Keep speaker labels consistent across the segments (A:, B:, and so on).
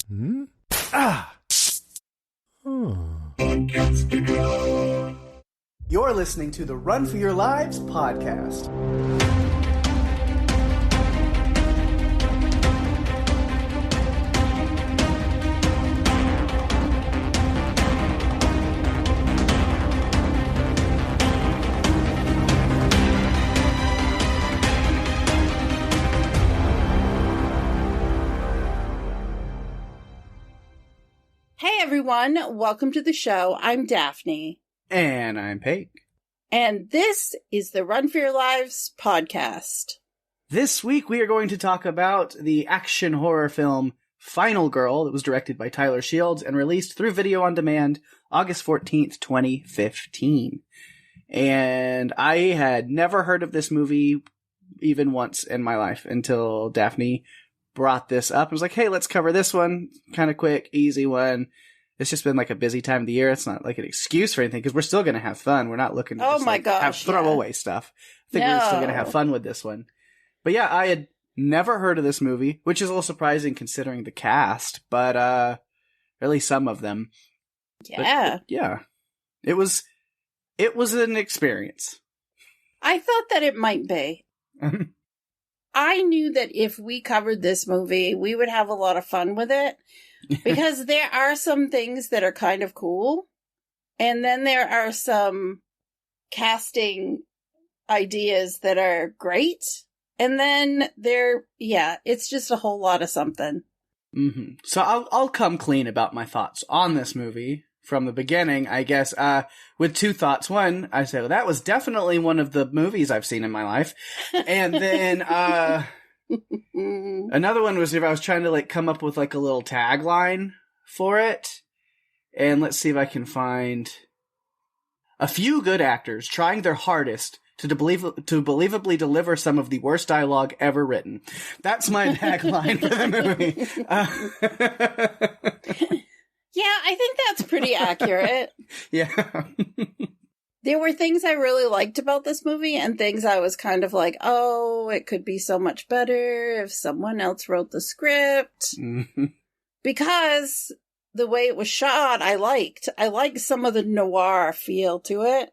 A: Hmm? Ah!
B: You're listening to the Run for Your Lives podcast.
C: Hey everyone, welcome to the show. I'm Daphne.
B: And I'm Pake.
C: And this is the Run for Your Lives podcast.
B: This week we are going to talk about the action horror film Final Girl that was directed by Tyler Shields and released through video on demand August 14th, 2015. And I had never heard of this movie even once in my life until Daphne brought this up. I was like, hey, let's cover this one. Kind of quick, easy one. It's just been like a busy time of the year. It's not like an excuse for anything because we're still going to have fun. We're not looking to have throwaway stuff. I think we're still going to have fun with this one. But yeah, I had never heard of this movie, which is a little surprising considering the cast, but or at least some of them.
C: Yeah.
B: But, yeah. It was an experience.
C: I thought that it might be. I knew that if we covered this movie, we would have a lot of fun with it because there are some things that are kind of cool. And then there are some casting ideas that are great. And then it's just a whole lot of something.
B: Mm-hmm. So I'll come clean about my thoughts on this movie from the beginning, I guess, with two thoughts. One, I said, well, that was definitely one of the movies I've seen in my life. And then, another one was if I was trying to come up with a little tagline for it. And let's see if I can find a few good actors trying their hardest to believably deliver some of the worst dialogue ever written. That's my tagline for the movie.
C: Yeah, I think that's pretty accurate.
B: Yeah.
C: There were things I really liked about this movie and things I was kind of like, oh, it could be so much better if someone else wrote the script.
B: Mm-hmm. Because
C: the way it was shot, I liked some of the noir feel to it.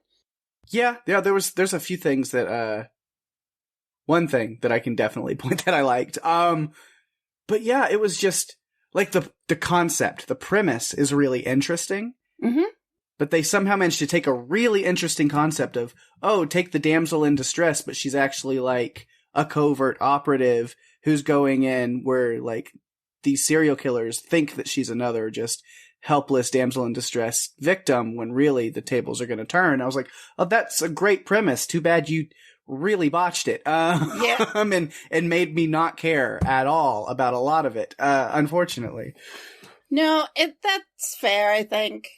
B: Yeah, there's a few things that, one thing that I can definitely point that I liked. But yeah, it was just, the concept, the premise is really interesting.
C: Mm-hmm.
B: But they somehow managed to take a really interesting concept of, take the damsel in distress, but she's actually a covert operative who's going in where these serial killers think that she's another just helpless damsel in distress victim when really the tables are going to turn. I was like, oh, that's a great premise. Too bad you really botched it. And made me not care at all about a lot of it, unfortunately.
C: No, that's fair, I think.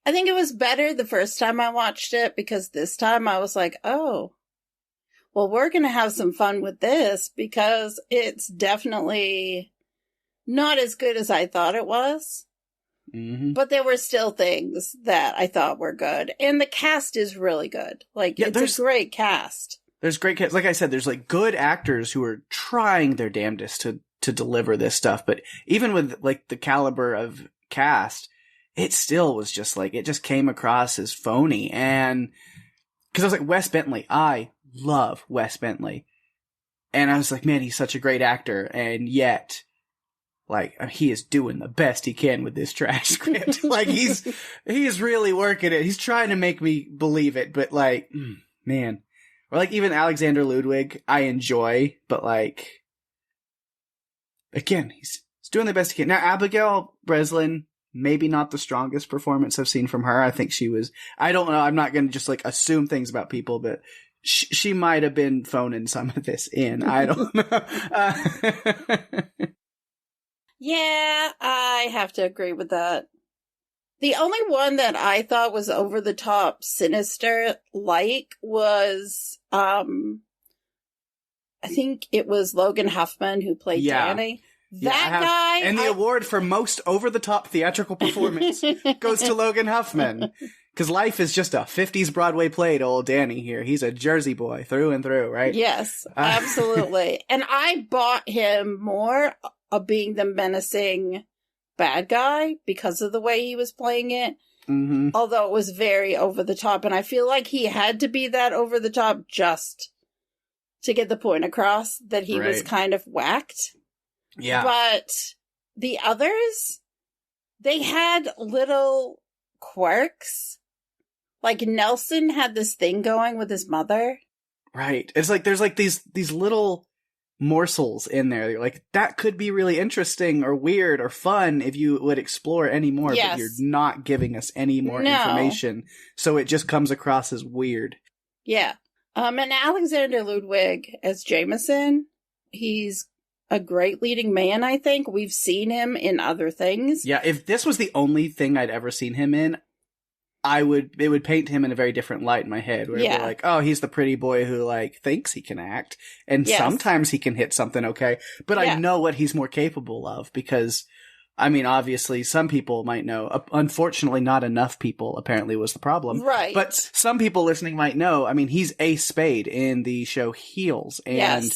C: I think it was better the first time I watched it because this time I was like, oh, well, we're going to have some fun with this because it's definitely not as good as I thought it was.
B: Mm-hmm.
C: But there were still things that I thought were good. And the cast is really good. It's a great cast.
B: There's great cast. Like I said, there's good actors who are trying their damnedest to deliver this stuff. But even with the caliber of cast, it still was just it just came across as phony. And because I was like, Wes Bentley, I love Wes Bentley. And I was like, man, he's such a great actor. And yet, he is doing the best he can with this trash script. He's really working it. He's trying to make me believe it, but man. Or even Alexander Ludwig, I enjoy, but again, he's doing the best he can. Now, Abigail Breslin, maybe not the strongest performance I've seen from her. I think she was, I don't know, I'm not going to just assume things about people, but she might have been phoning some of this in. I don't know.
C: Yeah, I have to agree with that. The only one that I thought was over the top sinister was, I think it was Logan Huffman who played Danny. Guy.
B: And the award for most over the top theatrical performance goes to Logan Huffman. Because life is just a 50s Broadway play to old Danny here. He's a Jersey boy through and through, right?
C: Yes, absolutely. And I bought him more of being the menacing bad guy because of the way he was playing it.
B: Mm-hmm.
C: Although it was very over the top. And I feel like he had to be that over the top just to get the point across that he was kind of whacked.
B: Yeah.
C: But the others, they had little quirks. Like Nelson had this thing going with his mother.
B: Right. It's like there's like these little morsels in there. Like, that could be really interesting or weird or fun if you would explore any more, but you're not giving us any more information. So it just comes across as weird.
C: Yeah. And Alexander Ludwig as Jameson, he's a great leading man, I think. We've seen him in other things.
B: Yeah, if this was the only thing I'd ever seen him in, it would paint him in a very different light in my head. Where it'd be like, oh, he's the pretty boy who like thinks he can act, and sometimes he can hit something okay. But I know what he's more capable of because, I mean, obviously some people might know. Unfortunately, not enough people apparently was the problem.
C: Right.
B: But some people listening might know. I mean, he's Ace Spade in the show Heels, and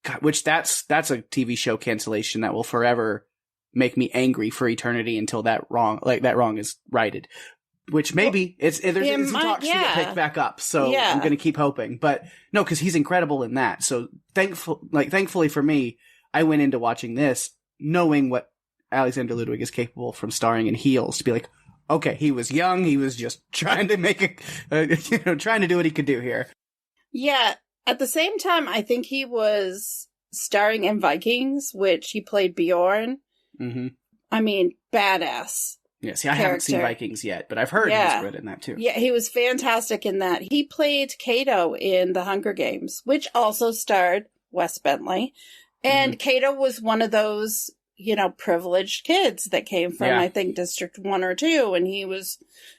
B: God, which that's a TV show cancellation that will forever make me angry for eternity until that wrong is righted. Which maybe there's some talks to get picked back up, so I'm going to keep hoping. But no, because he's incredible in that. So thankfully for me, I went into watching this knowing what Alexander Ludwig is capable from starring in Heels to be like, okay, he was young, he was just trying to make trying to do what he could do here. Yeah.
C: At the same time, I think he was starring in Vikings, which he played Bjorn.
B: Mm-hmm.
C: I mean, badass.
B: Yeah, see, I haven't seen Vikings yet, but I've heard he's good in that too.
C: Yeah, he was fantastic in that. He played Cato in The Hunger Games, which also starred Wes Bentley. And Cato was one of those, privileged kids that came from, I think, District 1 or 2, and he was,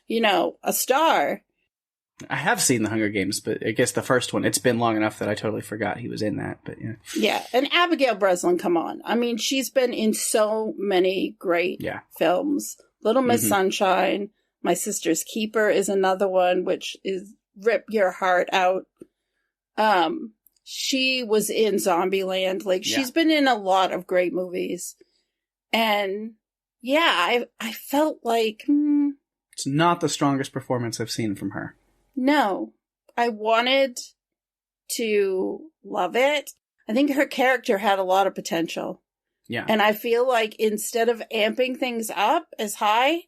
C: a star.
B: I have seen The Hunger Games, but I guess the first one, it's been long enough that I totally forgot he was in that, but yeah.
C: Yeah, and Abigail Breslin, come on. I mean, she's been in so many great films. Little Miss Sunshine, My Sister's Keeper is another one, which is rip your heart out. She was in Zombieland. Like, she's been in a lot of great movies. And, I felt like...
B: It's not the strongest performance I've seen from her.
C: No. I wanted to love it. I think her character had a lot of potential.
B: Yeah.
C: And I feel like instead of amping things up as high,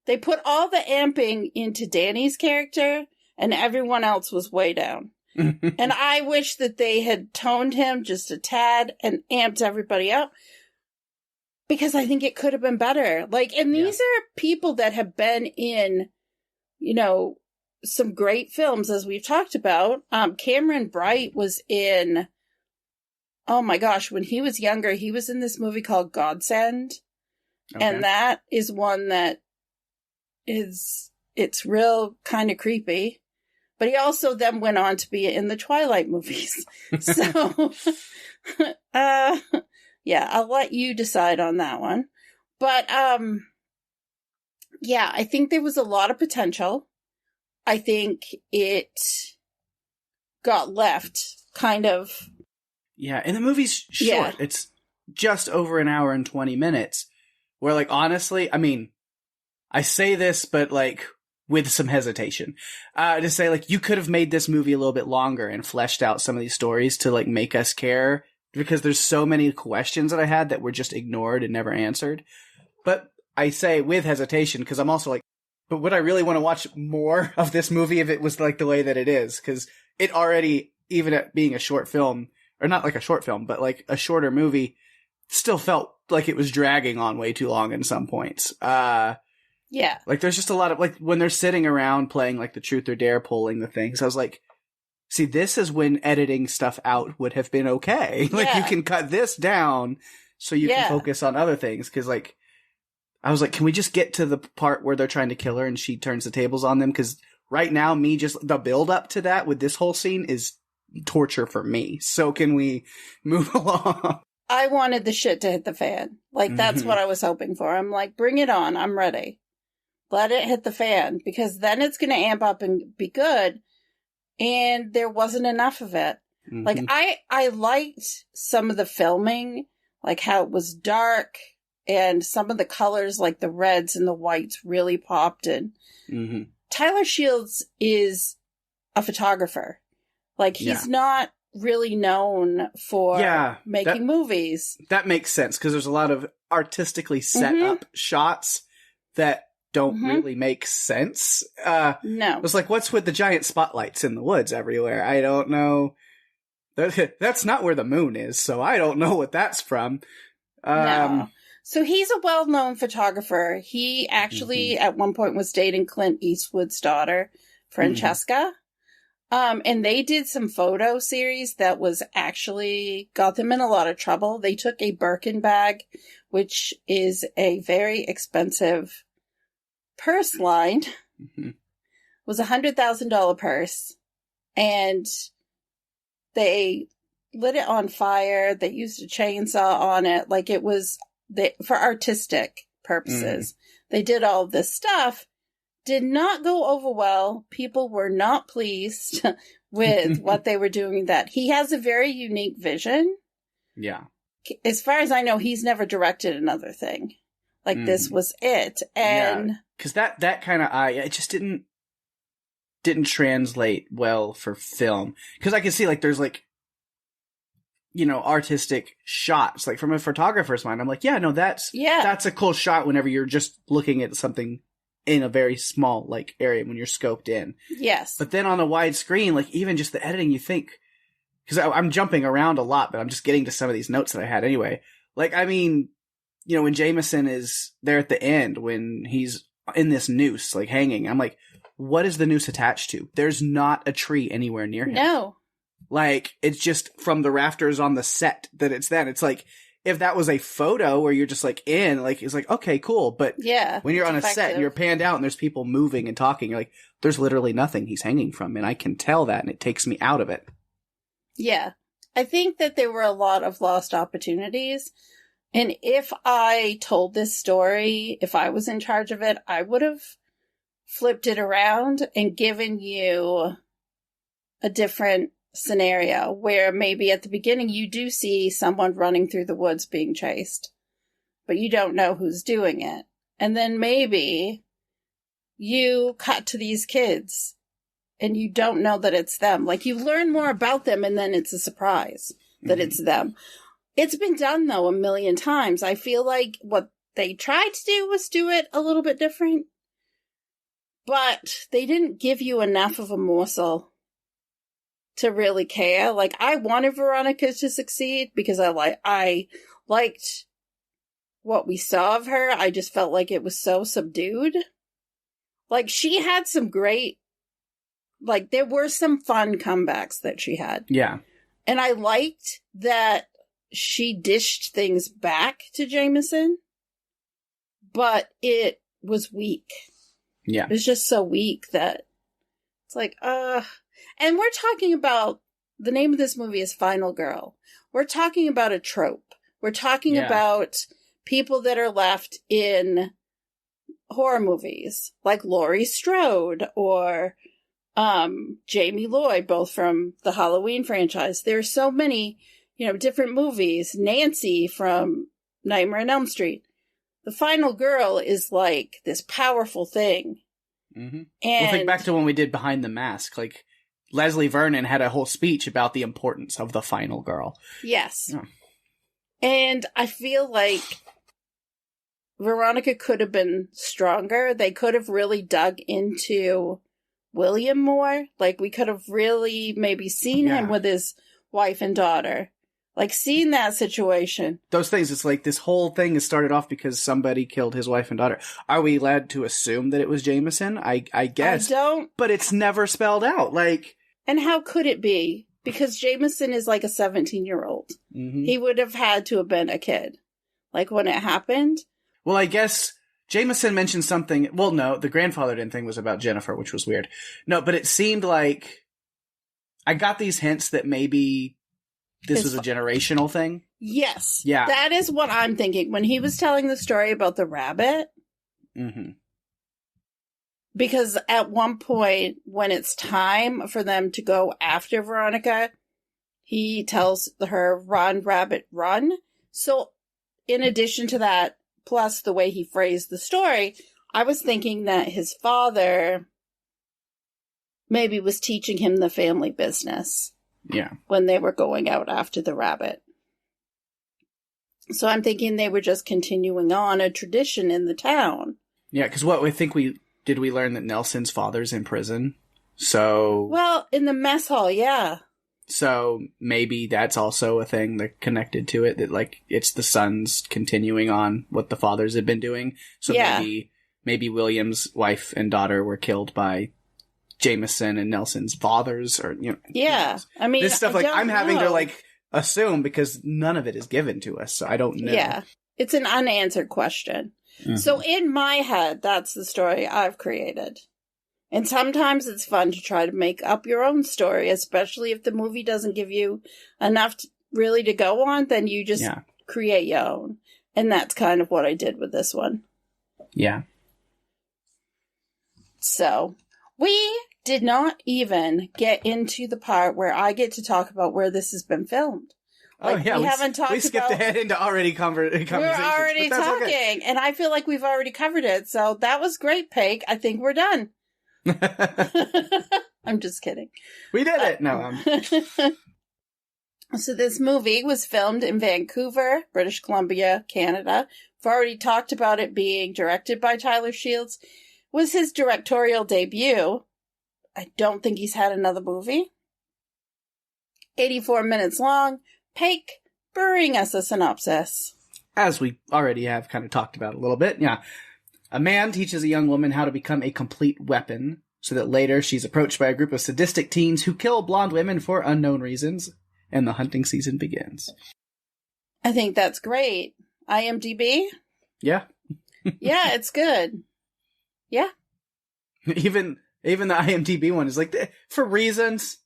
C: they put all the amping into Danny's character and everyone else was way down. And I wish that they had toned him just a tad and amped everybody up because I think it could have been better. Like, and these are people that have been in, some great films as we've talked about. Cameron Bright was in... Oh my gosh, when he was younger, he was in this movie called Godsend. Okay. And that is one that it's real kind of creepy. But he also then went on to be in the Twilight movies. So, I'll let you decide on that one. But, I think there was a lot of potential. I think it got left kind of...
B: Yeah, and the movie's short. It's just over an hour and 20 minutes. Where, like, honestly, I mean, I say this, but, like, with some hesitation. To say, like, you could have made this movie a little bit longer and fleshed out some of these stories to, like, make us care. Because there's so many questions that I had that were just ignored and never answered. But I say with hesitation, because I'm also like, but would I really want to watch more of this movie if it was, like, the way that it is? Because it already, even at being a short film... Or not like a short film, but like a shorter movie, still felt like it was dragging on way too long in some points. Like there's just a lot of, like, when they're sitting around playing like the Truth or Dare, pulling the things, I was like, see, this is when editing stuff out would have been okay. Like, you can cut this down so you can focus on other things. Cause like, I was like, can we just get to the part where they're trying to kill her and she turns the tables on them? Cause right now, the build up to that with this whole scene is torture for me. So can we move along?
C: I wanted the shit to hit the fan. Like, that's what I was hoping for. I'm like, bring it on. I'm ready. Let it hit the fan because then it's going to amp up and be good. And there wasn't enough of it. Like, I liked some of the filming, like how it was dark. and some of the colors, like the reds and the whites, really popped in.
B: Mm-hmm.
C: Tyler Shields is a photographer. Like, he's not really known for making movies.
B: That makes sense, because there's a lot of artistically set up shots that don't really make sense.
C: No.
B: It's like, what's with the giant spotlights in the woods everywhere? I don't know. That's not where the moon is, so I don't know what that's from.
C: No. So he's a well-known photographer. He actually, at one point, was dating Clint Eastwood's daughter, Francesca. And they did some photo series that was actually got them in a lot of trouble. They took a Birkin bag, which is a very expensive purse line. It was a $100,000 purse. And they lit it on fire. They used a chainsaw on it. Like, it was for artistic purposes. They did all this stuff. Did not go over well. People were not pleased with what they were doing. That he has a very unique vision. Yeah. As far as I know, he's never directed another thing. Like, this was it. And
B: because that kind of it just didn't translate well for film. Because I can see, like, there's, like, you know, artistic shots. Like, from a photographer's mind, I'm like, yeah, no, that's a cool shot whenever you're just looking at something in a very small, like, area when you're scoped in.
C: Yes.
B: But then on a wide screen, like, even just the editing, you think, because I'm jumping around a lot, but I'm just getting to some of these notes that I had anyway. Like, I mean, you know, when Jameson is there at the end, when he's in this noose, like, hanging, I'm like, what is the noose attached to? There's not a tree anywhere near him.
C: No.
B: Like, it's just from the rafters on the set that it's then. It's like, if that was a photo where you're just, like, in, like, it's like, okay, cool. But when you're on a set and you're panned out and there's people moving and talking, you're like, there's literally nothing he's hanging from. And I can tell that, and it takes me out of it.
C: Yeah. I think that there were a lot of lost opportunities. And if I told this story, if I was in charge of it, I would have flipped it around and given you a different scenario where maybe at the beginning you do see someone running through the woods being chased, but you don't know who's doing it. And then maybe you cut to these kids and you don't know that it's them. Like, you learn more about them and then it's a surprise that it's them. It's been done, though, a million times. I feel like what they tried to do was do it a little bit different, but they didn't give you enough of a morsel to really care. Like, I wanted Veronica to succeed because I liked what we saw of her. I just felt like it was so subdued. Like, she had some great, like, there were some fun comebacks that she had. Yeah. And I liked that she dished things back to Jameson, but it was weak. Yeah. It was just so weak that it's like, and we're talking about, the name of this movie is Final Girl. We're talking about a trope. We're talking about people that are left in horror movies, like Laurie Strode or Jamie Lloyd, both from the Halloween franchise. There's so many, you know, different movies. Nancy from Nightmare on Elm Street. The Final Girl is like this powerful thing. And
B: well, think back to when we did Behind the Mask. Like, Leslie Vernon had a whole speech about the importance of the final girl.
C: Yes. Yeah. And I feel like Veronica could have been stronger. They could have really dug into William more. Like, we could have really maybe seen him with his wife and daughter. Like, seeing that situation.
B: Those things, it's like this whole thing has started off because somebody killed his wife and daughter. Are we allowed to assume that it was Jameson? I guess.
C: I don't.
B: But it's never spelled out. Like.
C: And how could it be? Because Jameson is like a 17-year-old. He would have had to have been a kid. Like, when it happened.
B: Well, I guess Jameson mentioned something. Well, no, the grandfather didn't think was about Jennifer, which was weird. No, but it seemed like I got these hints that maybe this was a generational thing.
C: Yes. Yeah. That is what I'm thinking. When he was telling the story about the rabbit. Because at one point, when it's time for them to go after Veronica, he tells her, run, rabbit, run. So, in addition to that, plus the way he phrased the story, I was thinking that his father maybe was teaching him the family business.
B: Yeah.
C: When they were going out after the rabbit. So I'm thinking they were just continuing on a tradition in the town.
B: Yeah, because we learn that Nelson's father's in prison? So...
C: Well, in the mess hall, yeah.
B: So maybe that's also a thing that connected to it, that, like, it's the sons continuing on what the fathers had been doing. So
C: yeah.
B: maybe William's wife and daughter were killed by Jameson and Nelson's fathers, or, you know.
C: Yeah. I mean,
B: this stuff, like, I'm having to, like, assume, because none of it is given to us, so I don't know.
C: Yeah. It's an unanswered question. Mm-hmm. So in my head, that's the story I've created. And sometimes it's fun to try to make up your own story, especially if the movie doesn't give you enough really to go on, then you just create your own. And that's kind of what I did with this one.
B: Yeah.
C: So, we did not even get into the part where I get to talk about where this has been filmed. Like, we haven't talked about...
B: We skipped ahead into already conversations.
C: We're already talking, okay. And I feel like we've already covered it. So that was great, Pake. I think we're done. I'm just kidding.
B: We did it. No.
C: So this movie was filmed in Vancouver, British Columbia, Canada. We've already talked about it being directed by Tyler Shields. It was his directorial debut. I don't think he's had another movie. 84 minutes long. Pake, bring us a synopsis.
B: As we already have kind of talked about a little bit, yeah. A man teaches a young woman how to become a complete weapon, so that later she's approached by a group of sadistic teens who kill blonde women for unknown reasons, and the hunting season begins.
C: I think that's great. IMDb?
B: Yeah.
C: Yeah, it's good. Yeah.
B: Even the IMDb one is like, for reasons.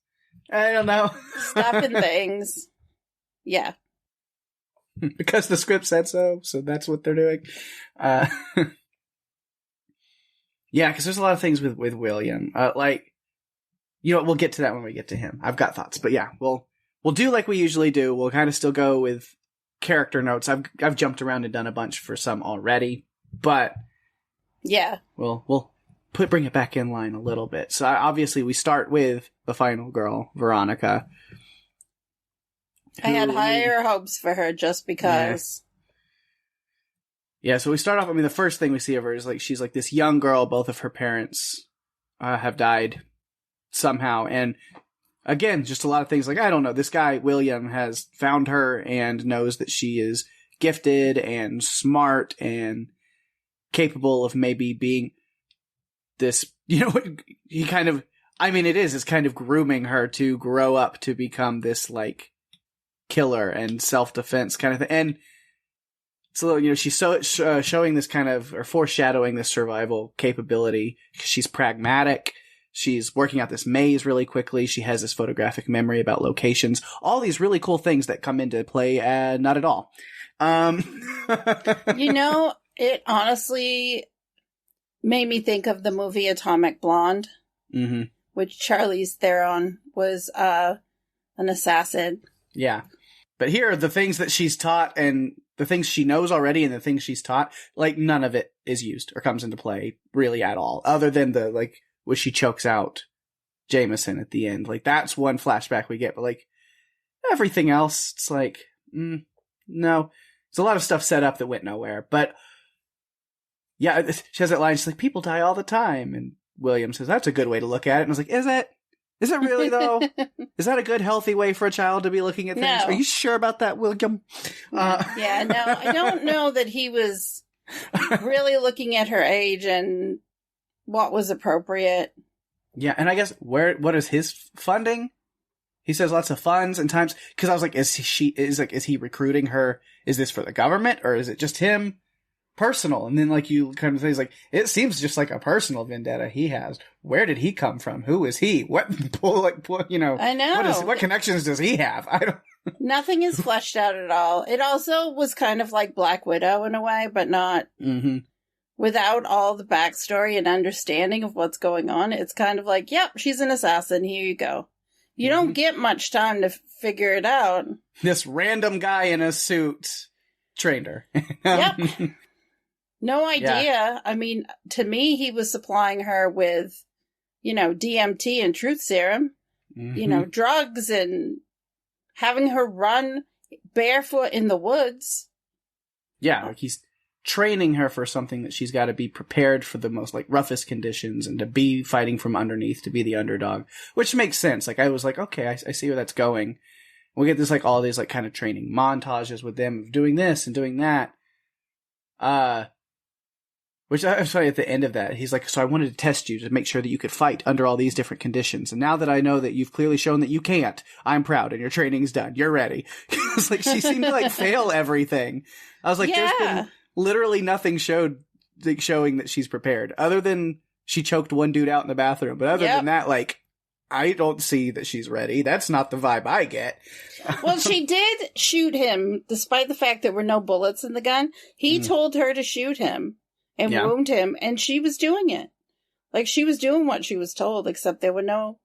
B: I don't know.
C: Stuff and things. Yeah.
B: Because the script said so that's what they're doing. Yeah, because there's a lot of things with William. Like, you know, we'll get to that when we get to him. I've got thoughts, but yeah, we'll do like we usually do. We'll kind of still go with character notes. I've jumped around and done a bunch for some already, but
C: yeah,
B: we'll bring it back in line a little bit. So obviously we start with the final girl, Veronica.
C: I had higher hopes for her just because.
B: Yeah, so we start off, I mean, the first thing we see of her is, like, she's, like, this young girl. Both of her parents have died somehow. And, again, just a lot of things. Like, I don't know, this guy, William, has found her and knows that she is gifted and smart and capable of maybe being this, you know, he kind of, I mean, it's kind of grooming her to grow up to become this, like, killer and self-defense kind of thing. And so, you know, she's showing this kind of, or foreshadowing this survival capability. She's pragmatic. She's working out this maze really quickly. She has this photographic memory about locations. All these really cool things that come into play, not at all.
C: You know, it honestly made me think of the movie Atomic Blonde, which Charlize Theron was an assassin.
B: Yeah. But here, the things that she's taught and the things she knows already and the things she's taught, like, none of it is used or comes into play really at all. Other than the, like, where she chokes out Jameson at the end. Like, that's one flashback we get. But, like, everything else, it's like, no. There's a lot of stuff set up that went nowhere. But, yeah, she has that line, she's like, people die all the time. And William says, that's a good way to look at it. And I was like, is it? Is it really, though? Is that a good, healthy way for a child to be looking at things?
C: No.
B: Are you sure about that, William?
C: Yeah, no, I don't know that he was really looking at her age and what was appropriate.
B: Yeah, and I guess, what is his funding? He says lots of funds and times, because I was like, is he recruiting her? Is this for the government, or is it just him? Personal. And then, like, you kind of say, like, it seems just like a personal vendetta he has. Where did he come from? Who is he? What, you know?
C: I know.
B: What connections does he have? I don't.
C: Nothing is fleshed out at all. It also was kind of like Black Widow in a way, but not without all the backstory and understanding of what's going on. It's kind of like, yep, she's an assassin. Here you go. You don't get much time to figure it out.
B: This random guy in a suit trained her.
C: Yep. No idea.
B: Yeah.
C: I mean, to me, he was supplying her with, DMT and truth serum,
B: Mm-hmm.
C: drugs and having her run barefoot in the woods.
B: Yeah, like he's training her for something that she's got to be prepared for the most like roughest conditions and to be fighting from underneath, to be the underdog, which makes sense. Like I was like, okay, I see where that's going. We get this like all these like kind of training montages with them of doing this and doing that. Which I was funny at the end of that. He's like, so I wanted to test you to make sure that you could fight under all these different conditions. And now that I know that you've clearly shown that you can't, I'm proud and your training's done. You're ready. It's like she seemed to like fail everything. I was like, There's been literally nothing showing that she's prepared, other than she choked one dude out in the bathroom. But other than that, like, I don't see that she's ready. That's not the vibe I get.
C: Well, she did shoot him, despite the fact there were no bullets in the gun. He told her to shoot him and wound him, and she was doing it. Like, she was doing what she was told, except there were no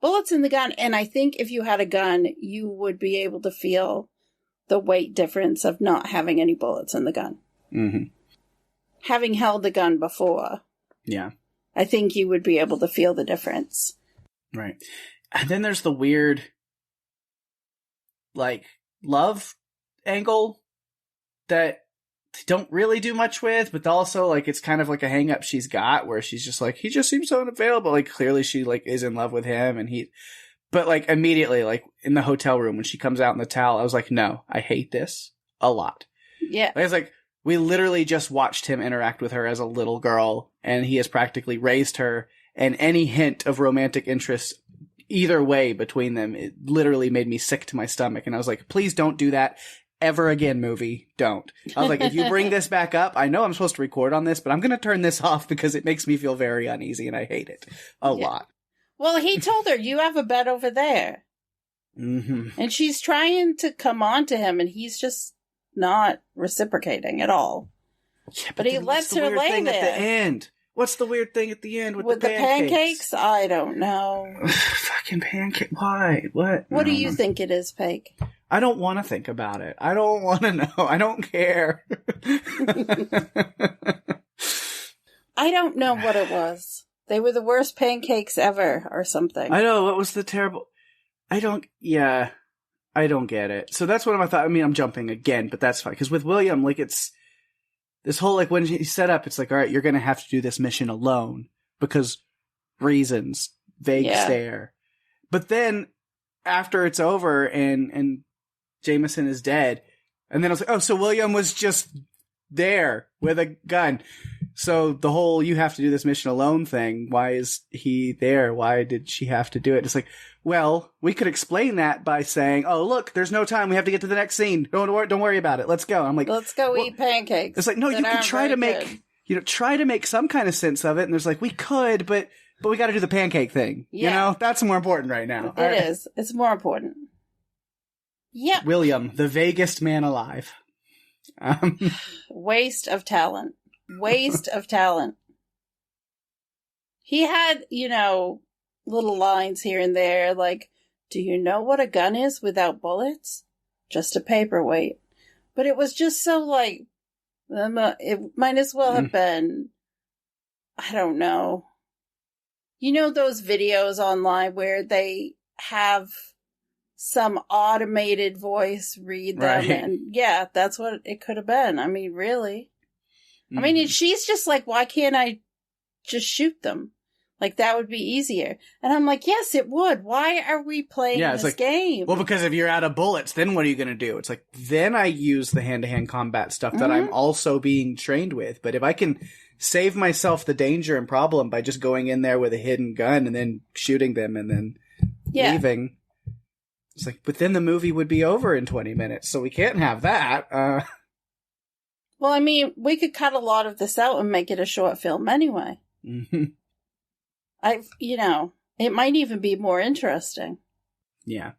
C: bullets in the gun. And I think if you had a gun, you would be able to feel the weight difference of not having any bullets in the gun.
B: Mm-hmm.
C: Having held the gun before.
B: Yeah.
C: I think you would be able to feel the difference.
B: Right. And then there's the weird, like, love angle that they don't really do much with, but also, like, it's kind of like a hang-up she's got where she's just like, he just seems so unavailable. Like, clearly she, like, is in love with him, and but, like, immediately, like, in the hotel room when she comes out in the towel, I was like, no, I hate this a lot.
C: Yeah.
B: Like, it's like, we literally just watched him interact with her as a little girl, and he has practically raised her, and any hint of romantic interest either way between them, it literally made me sick to my stomach. And I was like, please don't do that ever again, movie. Don't. I was like, if you bring this back up, I know I'm supposed to record on this, but I'm going to turn this off because it makes me feel very uneasy and I hate it a lot.
C: Well, he told her, you have a bed over there.
B: Mm-hmm.
C: And she's trying to come on to him, and he's just not reciprocating at all.
B: Yeah,
C: but he lets her lay there.
B: At the end? What's the weird thing at the end with
C: the pancakes? I don't know.
B: Fucking pancake. Why? What?
C: What do you think it is, Pake?
B: I don't want to think about it. I don't want to know. I don't care.
C: I don't know what it was. They were the worst pancakes ever or something.
B: I know. What was the terrible... I don't get it. So that's one of my thoughts. I mean, I'm jumping again, but that's fine. Because with William, like, it's... This whole, like, when he's set up, it's like, all right, you're going to have to do this mission alone. Because reasons. Vague stare. But then, after it's over and Jameson is dead, and then I was like, oh, so William was just there with a gun. So the whole you have to do this mission alone thing, why is he there? Why did she have to do it? It's like, well, we could explain that by saying, oh, look, there's no time. We have to get to the next scene. Don't worry about it. Let's go. I'm like,
C: let's go eat pancakes.
B: It's like, no, you could try to make, try to make some kind of sense of it. And there's like, we could, but we got to do the pancake thing. Yeah. You know, that's more important right now.
C: It is. It's more important. Yeah.
B: William, the vaguest man alive.
C: Waste of talent. Waste of talent. He had, little lines here and there, like, do you know what a gun is without bullets? Just a paperweight. But it was just so, like, it might as well have been, I don't know. You know those videos online where they have some automated voice read them? Right. And yeah, that's what it could have been. I mean, really. I mean, she's just like, why can't I just shoot them? Like, that would be easier. And I'm like, yes, it would. Why are we playing this game?
B: Well, because if you're out of bullets, then what are you going to do? It's like, then I use the hand-to-hand combat stuff that I'm also being trained with. But if I can save myself the danger and problem by just going in there with a hidden gun and then shooting them and then leaving, it's like, but then the movie would be over in 20 minutes, so we can't have that.
C: Well, I mean, we could cut a lot of this out and make it a short film anyway.
B: Mm-hmm.
C: It might even be more interesting.
B: Yeah.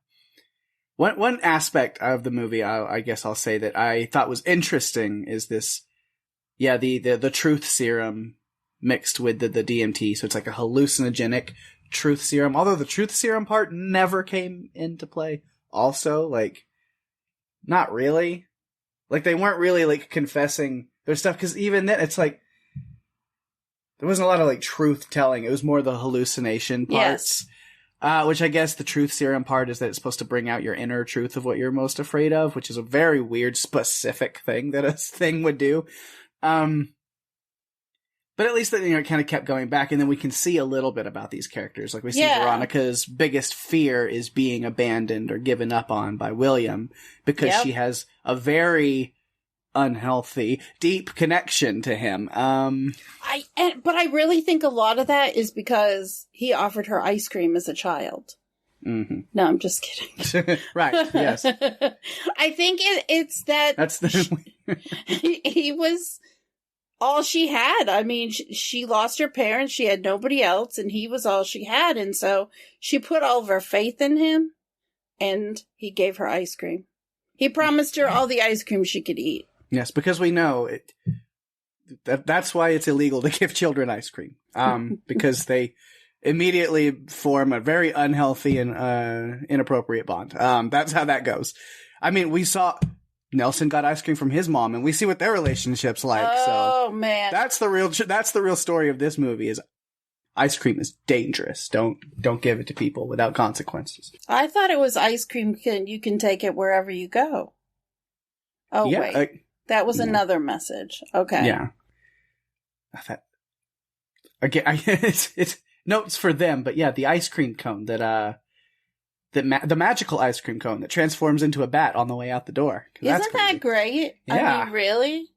B: One aspect of the movie, I guess I'll say that I thought was interesting is this, the truth serum mixed with the DMT. So it's like a hallucinogenic truth serum. Although the truth serum part never came into play. Also, like, not really. Like, they weren't really, like, confessing. there's stuff, because even then, it's like, there wasn't a lot of, like, truth-telling. It was more the hallucination parts. Yes. Which I guess the truth serum part is that it's supposed to bring out your inner truth of what you're most afraid of, which is a very weird, specific thing that a thing would do. But at least that, it kind of kept going back, and then we can see a little bit about these characters. Like, we see Veronica's biggest fear is being abandoned or given up on by William, because she has a very unhealthy, deep connection to him.
C: But I really think a lot of that is because he offered her ice cream as a child. Mm-hmm. No, I'm just kidding.
B: Right, yes.
C: I think it's that
B: that's the
C: he was all she had. I mean, she lost her parents. She had nobody else, and he was all she had. And so she put all of her faith in him, and he gave her ice cream. He promised her all the ice cream she could eat.
B: Yes, because we know that's why it's illegal to give children ice cream. Because they immediately form a very unhealthy and inappropriate bond. That's how that goes. I mean, we saw Nelson got ice cream from his mom, and we see what their relationship's like.
C: Oh, man.
B: That's the real story of this movie is ice cream is dangerous. Don't give it to people without consequences.
C: I thought it was ice cream you can take it wherever you go. Oh, yeah, wait. That was another message. Okay.
B: Yeah. Again, it's notes for them, but yeah, the ice cream cone the magical ice cream cone that transforms into a bat on the way out the door.
C: Isn't that great?
B: Yeah.
C: I mean, really?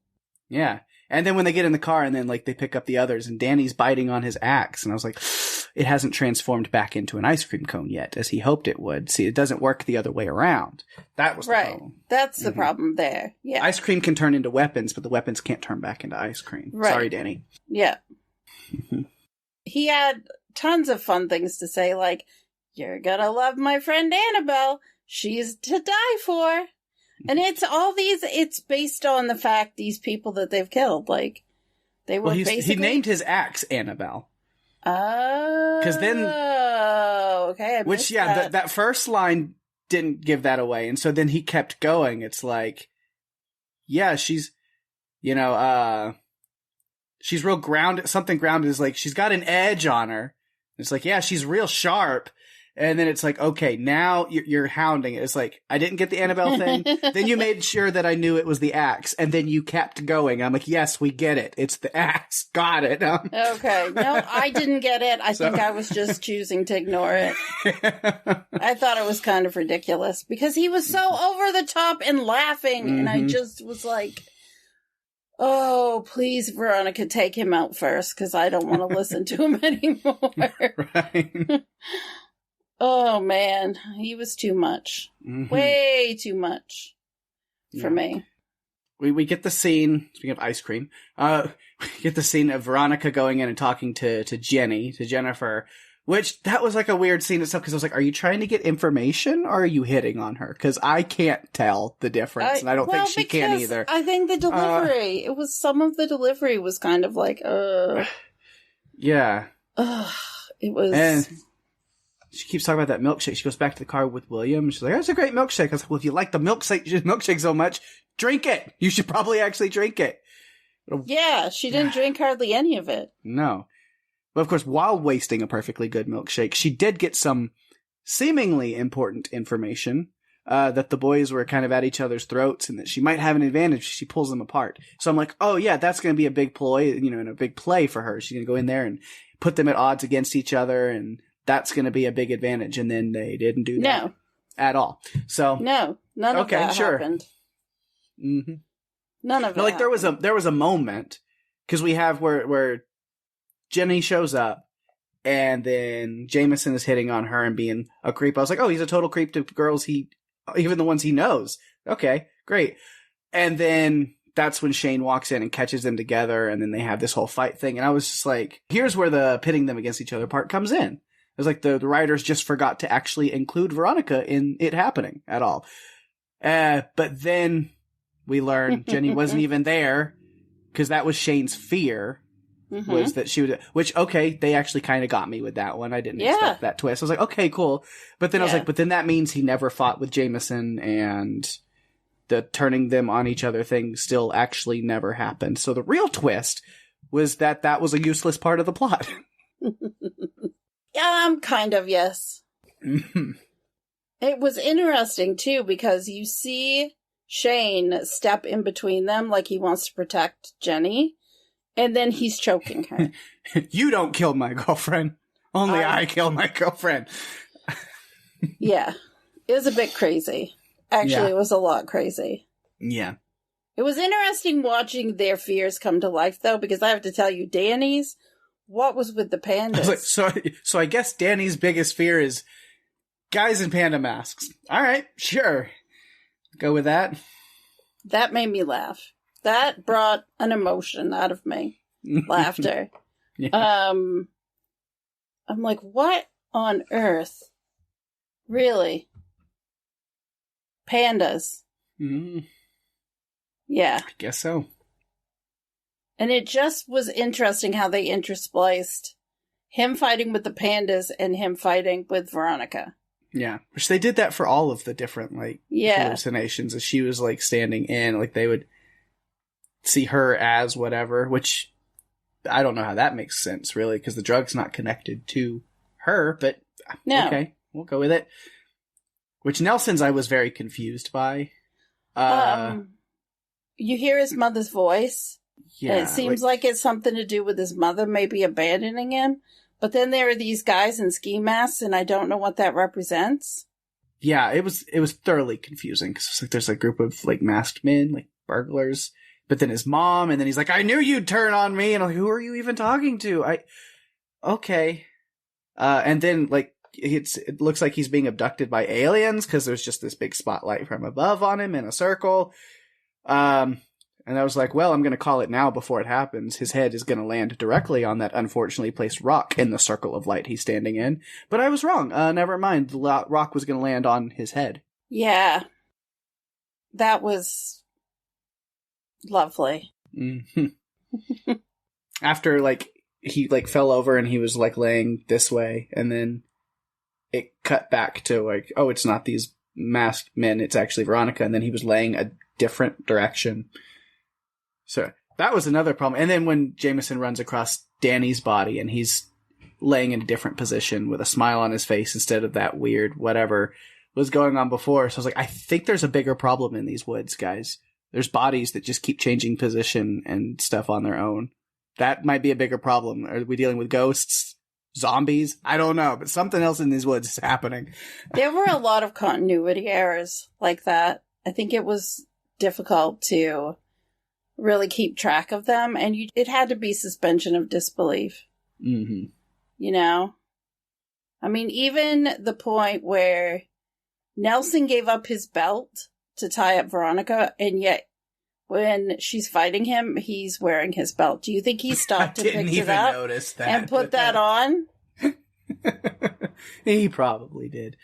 B: Yeah. And then when they get in the car and then like they pick up the others and Danny's biting on his axe, and I was like, it hasn't transformed back into an ice cream cone yet, as he hoped it would. See, it doesn't work the other way around. That was the problem.
C: That's the problem there. Yeah.
B: Ice cream can turn into weapons, but the weapons can't turn back into ice cream. Right. Sorry, Danny.
C: Yeah. He had tons of fun things to say, like, "You're gonna love my friend Annabelle. She's to die for." And it's based on the fact these people that they've killed, like, they were basically...
B: He named his axe Annabelle.
C: Oh.
B: Because then...
C: okay, I missed that.
B: That first line didn't give that away, and so then he kept going. It's like, yeah, she's, she's real grounded. Something grounded is like, she's got an edge on her. It's like, yeah, she's real sharp. And then it's like, okay, now you're hounding it. It's like, I didn't get the Annabelle thing. Then you made sure that I knew it was the axe. And then you kept going. I'm like, yes, we get it. It's the axe. Got it.
C: Okay. No, I didn't get it. I think I was just choosing to ignore it. I thought it was kind of ridiculous because he was so over the top and laughing. Mm-hmm. And I just was like, oh, please, Veronica, take him out first because I don't want to listen to him anymore. Right. Oh, man, he was too much. Mm-hmm. Way too much for me.
B: We get the scene, speaking of ice cream, we get the scene of Veronica going in and talking to Jennifer, which that was like a weird scene itself because I was like, are you trying to get information or are you hitting on her? Because I can't tell the difference, and I don't think she can either.
C: I think the delivery, some of the delivery was kind of like,
B: Yeah.
C: It was...
B: And she keeps talking about that milkshake. She goes back to the car with William. She's like, "That's a great milkshake." I was like, "Well, if you like the milkshake so much, drink it. You should probably actually drink it."
C: Yeah, she didn't drink hardly any of it.
B: No. But of course, while wasting a perfectly good milkshake, she did get some seemingly important information that the boys were kind of at each other's throats and that she might have an advantage if she pulls them apart. So I'm like, oh yeah, that's going to be a big ploy, and a big play for her. She's going to go in there and put them at odds against each other, and that's going to be a big advantage. And then they didn't do that at all. So
C: no, none of that happened.
B: Mm-hmm.
C: None of it.
B: Like there was a moment because we have where Jenny shows up and then Jameson is hitting on her and being a creep. I was like, oh, he's a total creep to girls even the ones he knows. Okay, great. And then that's when Shane walks in and catches them together, and then they have this whole fight thing. And I was just like, here's where the pitting them against each other part comes in. It was like the writers just forgot to actually include Veronica in it happening at all. But then we learned Jenny wasn't even there because that was Shane's fear. Mm-hmm. Was that she would, which, okay, they actually kind of got me with that one. I didn't expect that twist. I was like, okay, cool. But then I was like, but then that means he never fought with Jameson, and the turning them on each other thing still actually never happened. So the real twist was that was a useless part of the plot.
C: Kind of, yes. It was interesting, too, because you see Shane step in between them like he wants to protect Jenny, and then he's choking her.
B: You don't kill my girlfriend. Only I kill my girlfriend.
C: Yeah. It was a bit crazy. Actually, It was a lot crazy.
B: Yeah.
C: It was interesting watching their fears come to life, though, because I have to tell you, Danny's, what was with the pandas?
B: So I guess Danny's biggest fear is guys in panda masks. All right, sure. Go with that.
C: That made me laugh. That brought an emotion out of me. Laughter. Yeah. I'm like, what on earth? Really? Pandas.
B: Mm.
C: Yeah.
B: I guess so.
C: And it just was interesting how they interspliced him fighting with the pandas and him fighting with Veronica.
B: Yeah. Which they did that for all of the different, hallucinations. As she was, standing in, they would see her as whatever, which I don't know how that makes sense, really, because the drug's not connected to her, but
C: no.
B: Okay, we'll go with it. Which Nelson's I was very confused by.
C: You hear his mother's voice.
B: Yeah.
C: And it seems like it's something to do with his mother maybe abandoning him. But then there are these guys in ski masks, and I don't know what that represents.
B: Yeah, it was thoroughly confusing, because it's there's a group of, masked men, burglars, but then his mom, and then he's like, I knew you'd turn on me, and I'm like, who are you even talking to? Okay. And then, it looks like he's being abducted by aliens, because there's just this big spotlight from above on him in a circle. And I was like, well, I'm going to call it now before it happens. His head is going to land directly on that unfortunately placed rock in the circle of light he's standing in. But I was wrong. Never mind. The rock was going to land on his head.
C: Yeah. That was lovely.
B: Mm-hmm. After, he, fell over and he was, laying this way. And then it cut back to, oh, it's not these masked men. It's actually Veronica. And then he was laying a different direction. So that was another problem. And then when Jameson runs across Danny's body and he's laying in a different position with a smile on his face instead of that weird whatever was going on before. So I was like, I think there's a bigger problem in these woods, guys. There's bodies that just keep changing position and stuff on their own. That might be a bigger problem. Are we dealing with ghosts? Zombies? I don't know, but something else in these woods is happening.
C: There were a lot of continuity errors like that. I think it was difficult to really keep track of them, and it had to be suspension of disbelief.
B: Mm-hmm.
C: You know? I mean, even the point where Nelson gave up his belt to tie up Veronica, and yet when she's fighting him, he's wearing his belt. Do you think he stopped and picked it up and put that on?
B: He probably did.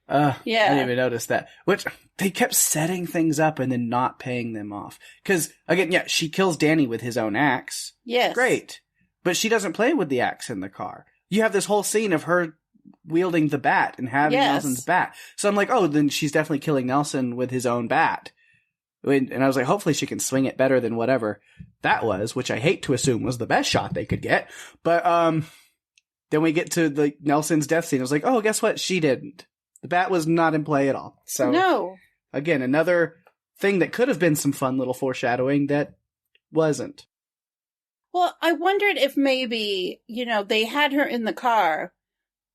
C: Yeah.
B: I didn't even notice that. Which, they kept setting things up and then not paying them off. Because, again, yeah, she kills Danny with his own axe.
C: Yes.
B: Great. But she doesn't play with the axe in the car. You have this whole scene of her wielding the bat and having Nelson's bat. So I'm like, oh, then she's definitely killing Nelson with his own bat. And I was like, hopefully she can swing it better than whatever that was, which I hate to assume was the best shot they could get. But then we get to the Nelson's death scene. I was like, oh, guess what? She didn't. The bat was not in play at all. So,
C: no.
B: Again, another thing that could have been some fun little foreshadowing that wasn't.
C: Well, I wondered if maybe, they had her in the car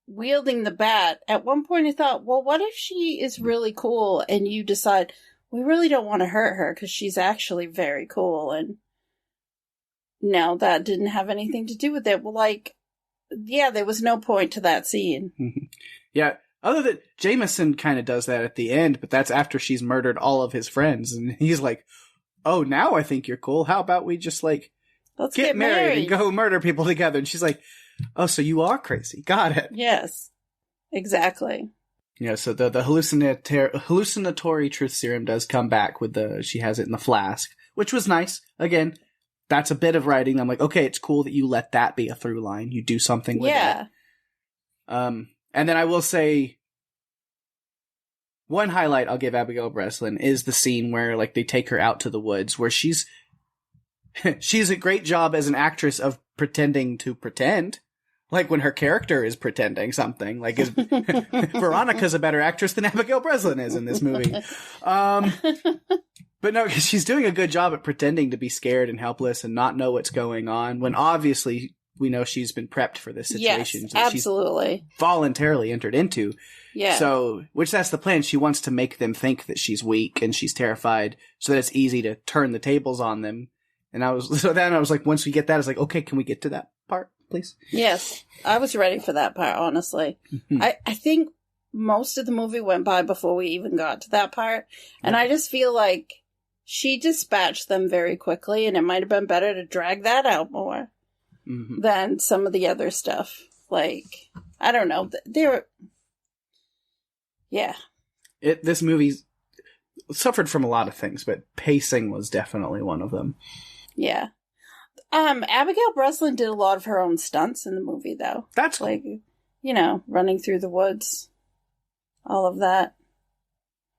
C: wielding the bat. At one point I thought, well, what if she is really cool and you decide, we really don't want to hurt her because she's actually very cool. And no, that didn't have anything to do with it. Well, there was no point to that scene.
B: Yeah. Other than Jameson kind of does that at the end, but that's after she's murdered all of his friends. And he's like, oh, now I think you're cool. How about we just let's get married and go murder people together? And she's like, oh, so you are crazy. Got it.
C: Yes, exactly.
B: Yeah, so the hallucinatory truth serum does come back with she has it in the flask, which was nice. Again, that's a bit of writing. I'm like, okay, it's cool that you let that be a through line. You do something with it.
C: Yeah.
B: And then I will say, one highlight I'll give Abigail Breslin is the scene where, like, they take her out to the woods, where she's a great job as an actress of pretending to pretend. Like, when her character is pretending something. Like, Veronica's a better actress than Abigail Breslin is in this movie. But no, she's doing a good job at pretending to be scared and helpless and not know what's going on, when obviously we know she's been prepped for this situation.
C: Yes, absolutely.
B: She's voluntarily entered into.
C: Yeah.
B: So, which that's the plan. She wants to make them think that she's weak and she's terrified, so that it's easy to turn the tables on them. And then I was like, once we get that, I was like, okay, can we get to that part, please?
C: Yes. I was ready for that part, honestly. I think most of the movie went by before we even got to that part. And I just feel like she dispatched them very quickly, and it might have been better to drag that out more than some of the other stuff. Like, I don't know. They were... Yeah.
B: This movie suffered from a lot of things, but pacing was definitely one of them.
C: Yeah. Abigail Breslin did a lot of her own stunts in the movie, though.
B: That's
C: like, you know, running through the woods, all of that.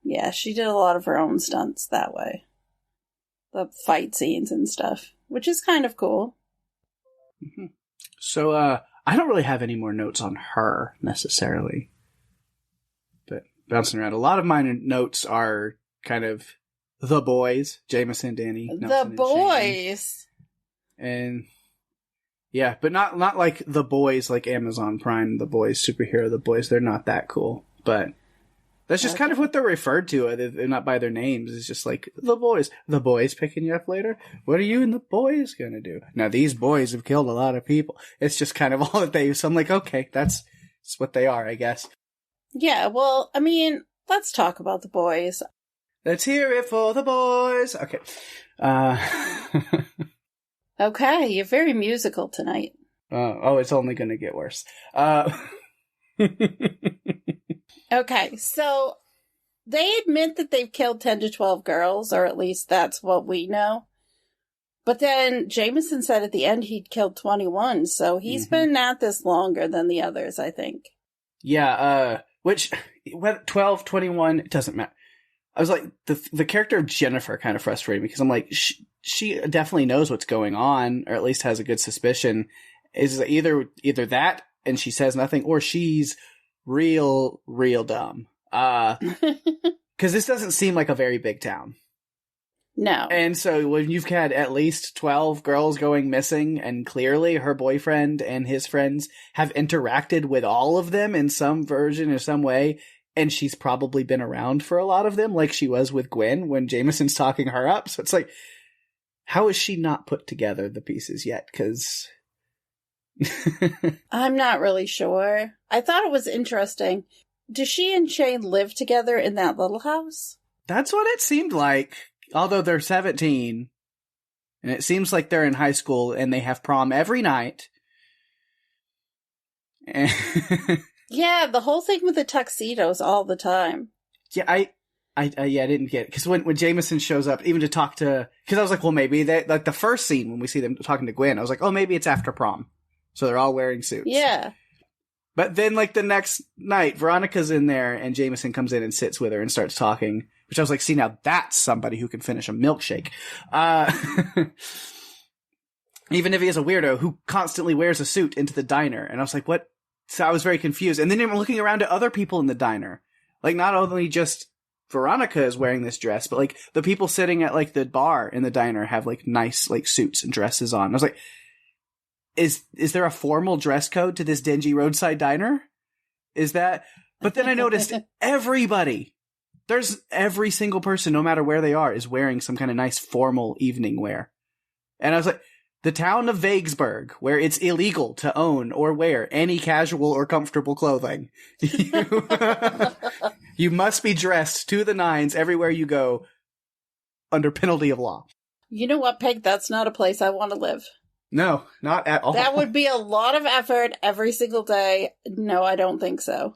C: Yeah, she did a lot of her own stunts that way. The fight scenes and stuff, which is kind of cool.
B: So, I don't really have any more notes on her, necessarily. But bouncing around, a lot of my notes are kind of the boys, Jameson, Danny, Nelson,
C: the boys!
B: And yeah, but not like the boys, like Amazon Prime, the boys, superhero, the boys. They're not that cool, but that's just kind of what they're referred to. They're not by their names. It's just like the boys picking you up later. What are you and the boys gonna do? Now these boys have killed a lot of people. It's just kind of all that they. So I'm like, okay, that's what they are, I guess.
C: Yeah, well, I mean, let's talk about the boys.
B: Let's hear it for the boys. Okay.
C: Okay, you're very musical tonight.
B: It's only going to get worse.
C: Okay, so they admit that they've killed 10 to 12 girls, or at least that's what we know. But then Jameson said at the end he'd killed 21, so he's been at this longer than the others, I think.
B: Yeah, which, 12, 21, it doesn't matter. I was like, the character of Jennifer kind of frustrated me, because I'm like, she definitely knows what's going on, or at least has a good suspicion. Is either that, and she says nothing, or she's real dumb. Because this doesn't seem like a very big town.
C: No.
B: And so when you've had at least 12 girls going missing, and clearly her boyfriend and his friends have interacted with all of them in some version or some way, and she's probably been around for a lot of them, like she was with Gwen when Jameson's talking her up. So it's like, how is she not put together the pieces yet? Because
C: I'm not really sure. I thought it was interesting. Does she and Shane live together in that little house?
B: That's what it seemed like. Although they're 17, and it seems like they're in high school, and they have prom every night.
C: Yeah, the whole thing with the tuxedos all the time.
B: Yeah, I didn't get it. Because when Jameson shows up, even to talk to... Because I was like, well, maybe like the first scene when we see them talking to Gwen, I was like, oh, maybe it's after prom. So they're all wearing suits.
C: Yeah.
B: But then, like, the next night, Veronica's in there, and Jameson comes in and sits with her and starts talking. Which I was like, see, now that's somebody who can finish a milkshake. Even if he is a weirdo who constantly wears a suit into the diner. And I was like, what? So I was very confused. And then I'm looking around at other people in the diner. Like, not only just Veronica is wearing this dress, but, like, the people sitting at, like, the bar in the diner have, like, nice, like, suits and dresses on. I was like, is there a formal dress code to this dingy roadside diner? Is that... But then I noticed there's every single person, no matter where they are, is wearing some kind of nice formal evening wear. And I was like, the town of Vaguesburg, where it's illegal to own or wear any casual or comfortable clothing. You must be dressed to the nines everywhere you go under penalty of law.
C: You know what, Peg? That's not a place I want to live.
B: No, not at all.
C: That would be a lot of effort every single day. No, I don't think so.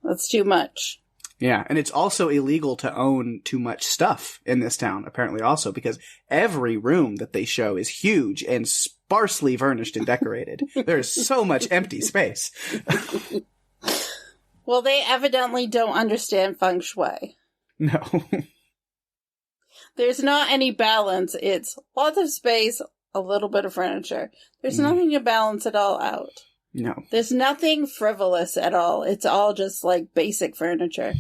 C: That's too much.
B: Yeah, and it's also illegal to own too much stuff in this town, apparently also, because every room that they show is huge and sparsely furnished and decorated. There's so much empty space.
C: Well, they evidently don't understand feng shui.
B: No.
C: There's not any balance. It's lots of space, a little bit of furniture. There's nothing to balance it all out.
B: No.
C: There's nothing frivolous at all. It's all just like basic furniture.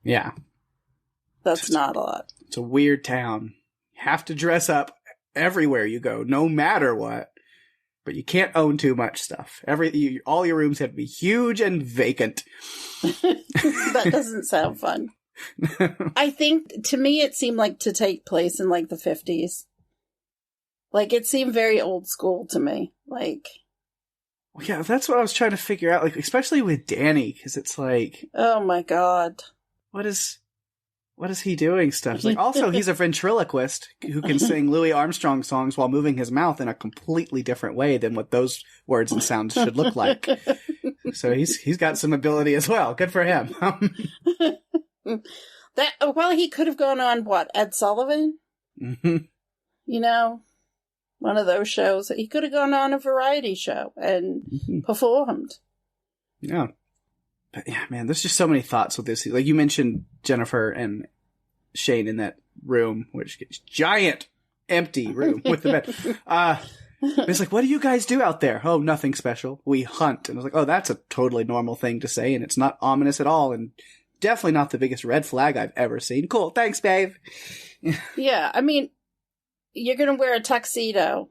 B: Yeah.
C: That's not a lot.
B: It's a weird town. You have to dress up everywhere you go, no matter what. But you can't own too much stuff. All your rooms have to be huge and vacant.
C: That doesn't sound fun. I think, to me, it seemed like to take place in, like, the 50s. Like, it seemed very old school to me. Like...
B: Yeah, that's what I was trying to figure out, like, especially with Danny, because it's like...
C: Oh, my God.
B: What is he doing stuff? It's like, also, he's a ventriloquist who can sing Louis Armstrong songs while moving his mouth in a completely different way than what those words and sounds should look like. So he's got some ability as well. Good for him.
C: Well, he could have gone on, what, Ed Sullivan?
B: Mm-hmm.
C: You know, one of those shows. He could have gone on a variety show and performed.
B: Yeah. But yeah, man, there's just so many thoughts with this. Like, you mentioned Jennifer and Shane in that room, which is giant, empty room with the bed. It's like, what do you guys do out there? Oh, nothing special. We hunt. And I was like, oh, that's a totally normal thing to say, and it's not ominous at all, and definitely not the biggest red flag I've ever seen. Cool. Thanks, babe.
C: Yeah, I mean, you're going to wear a tuxedo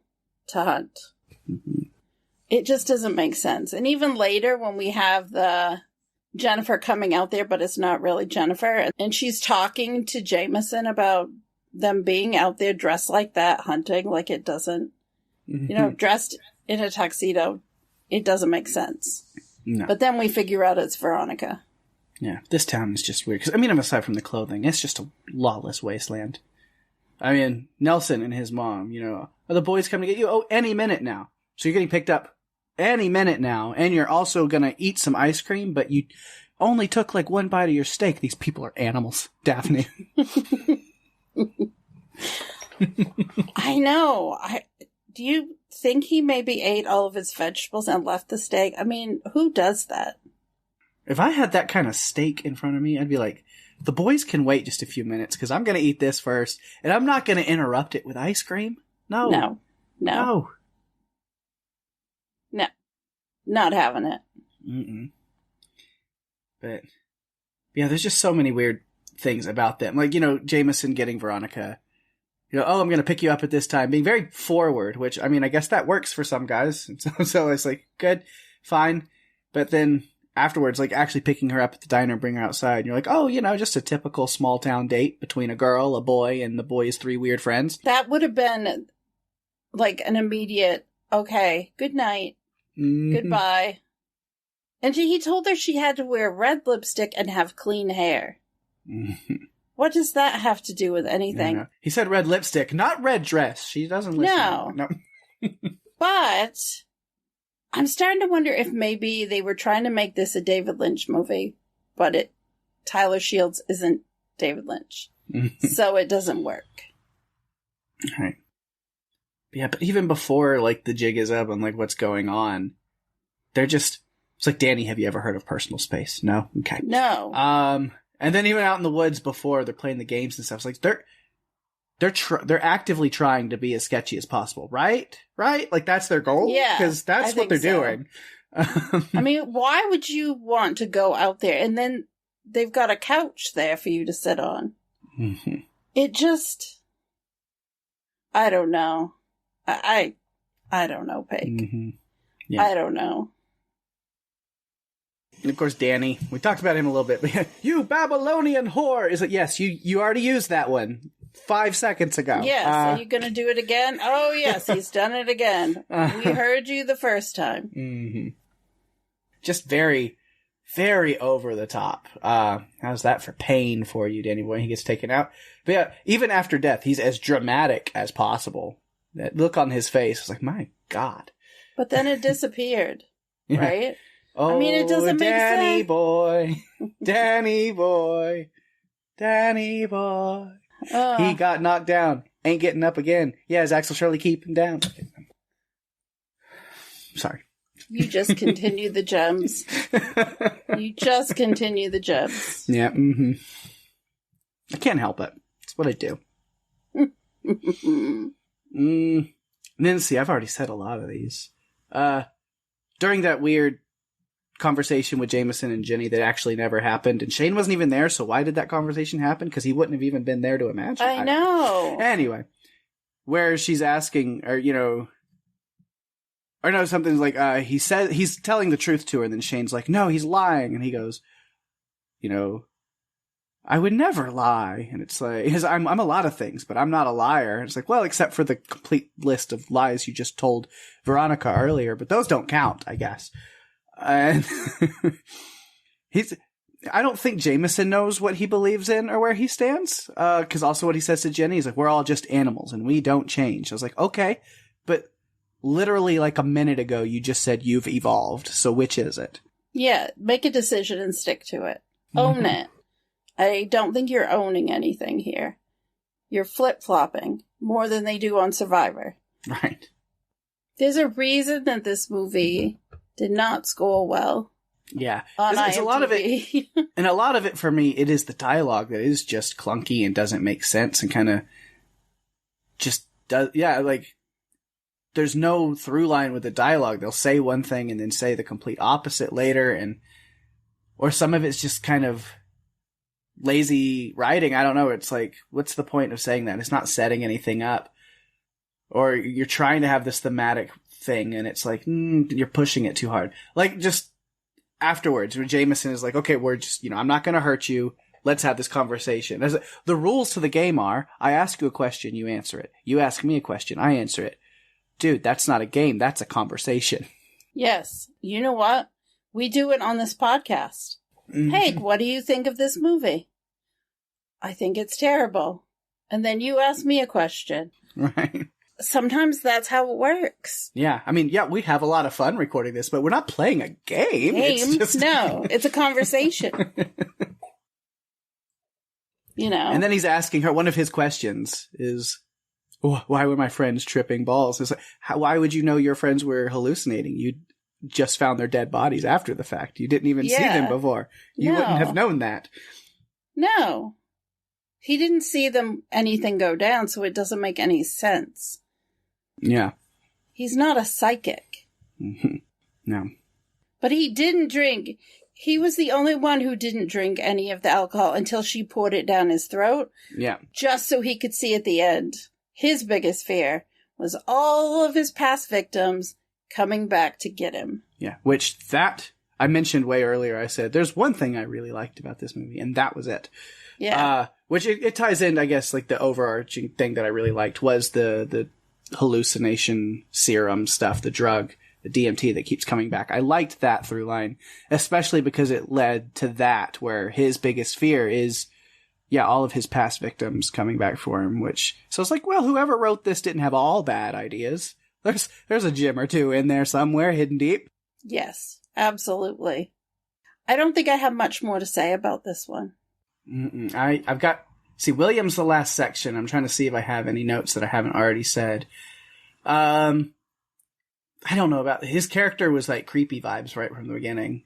C: to hunt. Mm-hmm. It just doesn't make sense. And even later when we have the Jennifer coming out there, but it's not really Jennifer, and she's talking to Jameson about them being out there dressed like that, hunting, like it doesn't, you know, dressed in a tuxedo, it doesn't make sense.
B: No.
C: But then we figure out it's Veronica.
B: Yeah, this town is just weird. 'Cause, I mean, aside from the clothing, it's just a lawless wasteland. I mean, Nelson and his mom, you know, are the boys coming to get you? Oh, any minute now. So you're getting picked up any minute now, and you're also going to eat some ice cream, but you only took like one bite of your steak. These people are animals, Daphne.
C: I know. Do you think he maybe ate all of his vegetables and left the steak? I mean, who does that?
B: If I had that kind of steak in front of me, I'd be like, the boys can wait just a few minutes because I'm going to eat this first, and I'm not going to interrupt it with ice cream. No.
C: No. Not having it.
B: Mm-mm. But, yeah, there's just so many weird things about them. Like, you know, Jameson getting Veronica. You know, oh, I'm going to pick you up at this time. Being very forward, which, I mean, I guess that works for some guys. So it's like, good, fine. But then afterwards, like, actually picking her up at the diner and bring her outside. And you're like, oh, you know, just a typical small town date between a girl, a boy, and the boy's three weird friends.
C: That would have been, like, an immediate, okay, good night. Mm-hmm. Goodbye. And he told her she had to wear red lipstick and have clean hair. Mm-hmm. What does that have to do with anything?
B: Yeah. He said red lipstick, not red dress. She doesn't listen.
C: No. But I'm starting to wonder if maybe they were trying to make this a David Lynch movie, but Tyler Shields isn't David Lynch. So it doesn't work.
B: All right. Yeah, but even before, like, the jig is up and, like, what's going on, they're just... It's like, Danny, have you ever heard of personal space? No? Okay.
C: No.
B: And then even out in the woods before, they're playing the games and stuff. It's like, they're actively trying to be as sketchy as possible, right? Right? Like, that's their goal?
C: Yeah.
B: Because that's what they're doing.
C: I mean, why would you want to go out there? And then they've got a couch there for you to sit on. Mm-hmm. It just... I don't know. I don't know, Pake. Mm-hmm. Yeah. I don't know.
B: And of course, Danny. We talked about him a little bit. But you Babylonian whore! Is it? Yes, you already used that one 5 seconds ago.
C: Yes. Are you going to do it again? Oh, yes. He's done it again. We heard you the first time.
B: Mm-hmm. Just very, very over the top. How's that for pain for you, Danny boy? He gets taken out. But yeah, even after death, he's as dramatic as possible. That look on his face was like, my God.
C: But then it disappeared, right?
B: Oh,
C: I mean, it doesn't make sense.
B: Danny boy, Danny boy, Danny boy. He got knocked down. Ain't getting up again. Yeah, is Axel Shirley keeping down? Sorry.
C: You just continue the gems. You just continue the gems.
B: Yeah, I can't help it. It's what I do. Then, see, I've already said a lot of these. During that weird conversation with Jameson and Jenny that actually never happened, and Shane wasn't even there, so why did that conversation happen? Because he wouldn't have even been there to imagine.
C: I know.
B: Anyway, where she's asking, something like, he said he's telling the truth to her, and then Shane's like, no, he's lying, and he goes, I would never lie. And it's like, I'm a lot of things, but I'm not a liar. And it's like, well, except for the complete list of lies you just told Veronica earlier, but those don't count, I guess. And I don't think Jameson knows what he believes in or where he stands. Cause also what he says to Jenny is like, we're all just animals and we don't change. I was like, okay, but literally like a minute ago, you just said you've evolved. So which is it?
C: Yeah. Make a decision and stick to it. Own it. I don't think you're owning anything here. You're flip-flopping more than they do on Survivor.
B: Right.
C: There's a reason that this movie did not score well.
B: Yeah.
C: It's
B: a lot of it. And a lot of it for me, it is the dialogue that is just clunky and doesn't make sense and kind of just does. Yeah. Like there's no through line with the dialogue. They'll say one thing and then say the complete opposite later. Or some of it's just kind of lazy writing. I don't know. It's like, what's the point of saying that? It's not setting anything up. Or you're trying to have this thematic thing and it's like, you're pushing it too hard. Like just afterwards when Jameson is like, okay, we're just, I'm not going to hurt you. Let's have this conversation. The rules to the game are, I ask you a question, you answer it. You ask me a question, I answer it. Dude, that's not a game. That's a conversation.
C: Yes. You know what? We do it on this podcast. Pake, what do you think of this movie? I think it's terrible. And then you ask me a question.
B: Right.
C: Sometimes that's how it works.
B: Yeah. I mean, yeah, we have a lot of fun recording this, but we're not playing a game.
C: No, it's a conversation. And
B: then he's asking her, one of his questions is, why were my friends tripping balls? It's like, why would you know your friends were hallucinating? You just found their dead bodies after the fact. You didn't even see them before. You wouldn't have known that.
C: No. He didn't see anything go down, so it doesn't make any sense.
B: Yeah.
C: He's not a psychic.
B: Mm-hmm. No.
C: But he didn't drink. He was the only one who didn't drink any of the alcohol until she poured it down his throat.
B: Yeah.
C: Just so he could see at the end. His biggest fear was all of his past victims coming back to get him.
B: Yeah, which I mentioned way earlier. I said, there's one thing I really liked about this movie, and that was it.
C: Yeah.
B: Which it ties in, I guess, like the overarching thing that I really liked was the hallucination serum stuff, the drug, the DMT that keeps coming back. I liked that through line, especially because it led to that, where his biggest fear is, all of his past victims coming back for him, so it's like, well, whoever wrote this didn't have all bad ideas. There's a gem or two in there somewhere hidden deep.
C: Yes, absolutely. I don't think I have much more to say about this one.
B: I've got, William's the last section. I'm trying to see if I have any notes that I haven't already said. I don't know about, his character was like creepy vibes right from the beginning.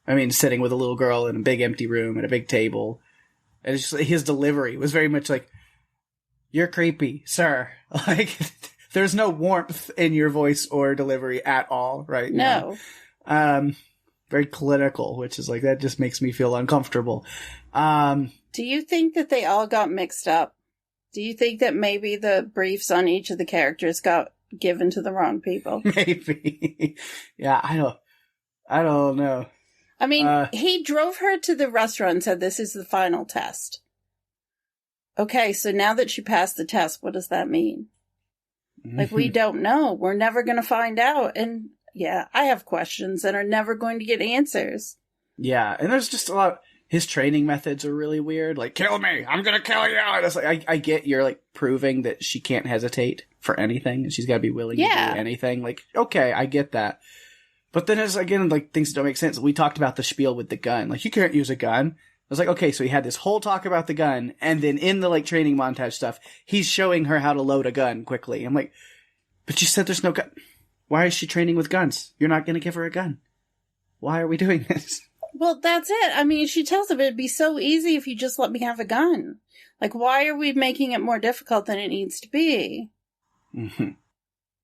B: I mean, sitting with a little girl in a big empty room at a big table. And it's just, his delivery was very much like, you're creepy, sir. Like, there's no warmth in your voice or delivery at all right now.
C: No.
B: Very clinical, which is like, that just makes me feel uncomfortable.
C: Do you think that they all got mixed up? Do you think that maybe the briefs on each of the characters got given to the wrong people?
B: Maybe. Yeah, I don't know.
C: I mean, he drove her to the restaurant and said, this is the final test. Okay, so now that she passed the test, what does that mean? Like, we don't know. We're never going to find out. And yeah, I have questions that are never going to get answers.
B: Yeah, and there's just a lot. His training methods are really weird. Like, kill me, I'm gonna kill you. And it's like, I get you're like proving that she can't hesitate for anything, and she's got to be willing to do anything. Like, okay, I get that. But then there's again like things that don't make sense. We talked about the spiel with the gun. Like, you can't use a gun. I was like, okay, so he had this whole talk about the gun, and then in the like training montage stuff, he's showing her how to load a gun quickly. I'm like, but you said there's no gun. Why is she training with guns? You're not going to give her a gun. Why are we doing this?
C: Well, that's it. I mean, she tells him it'd be so easy if you just let me have a gun. Like, why are we making it more difficult than it needs to be?
B: Mm-hmm.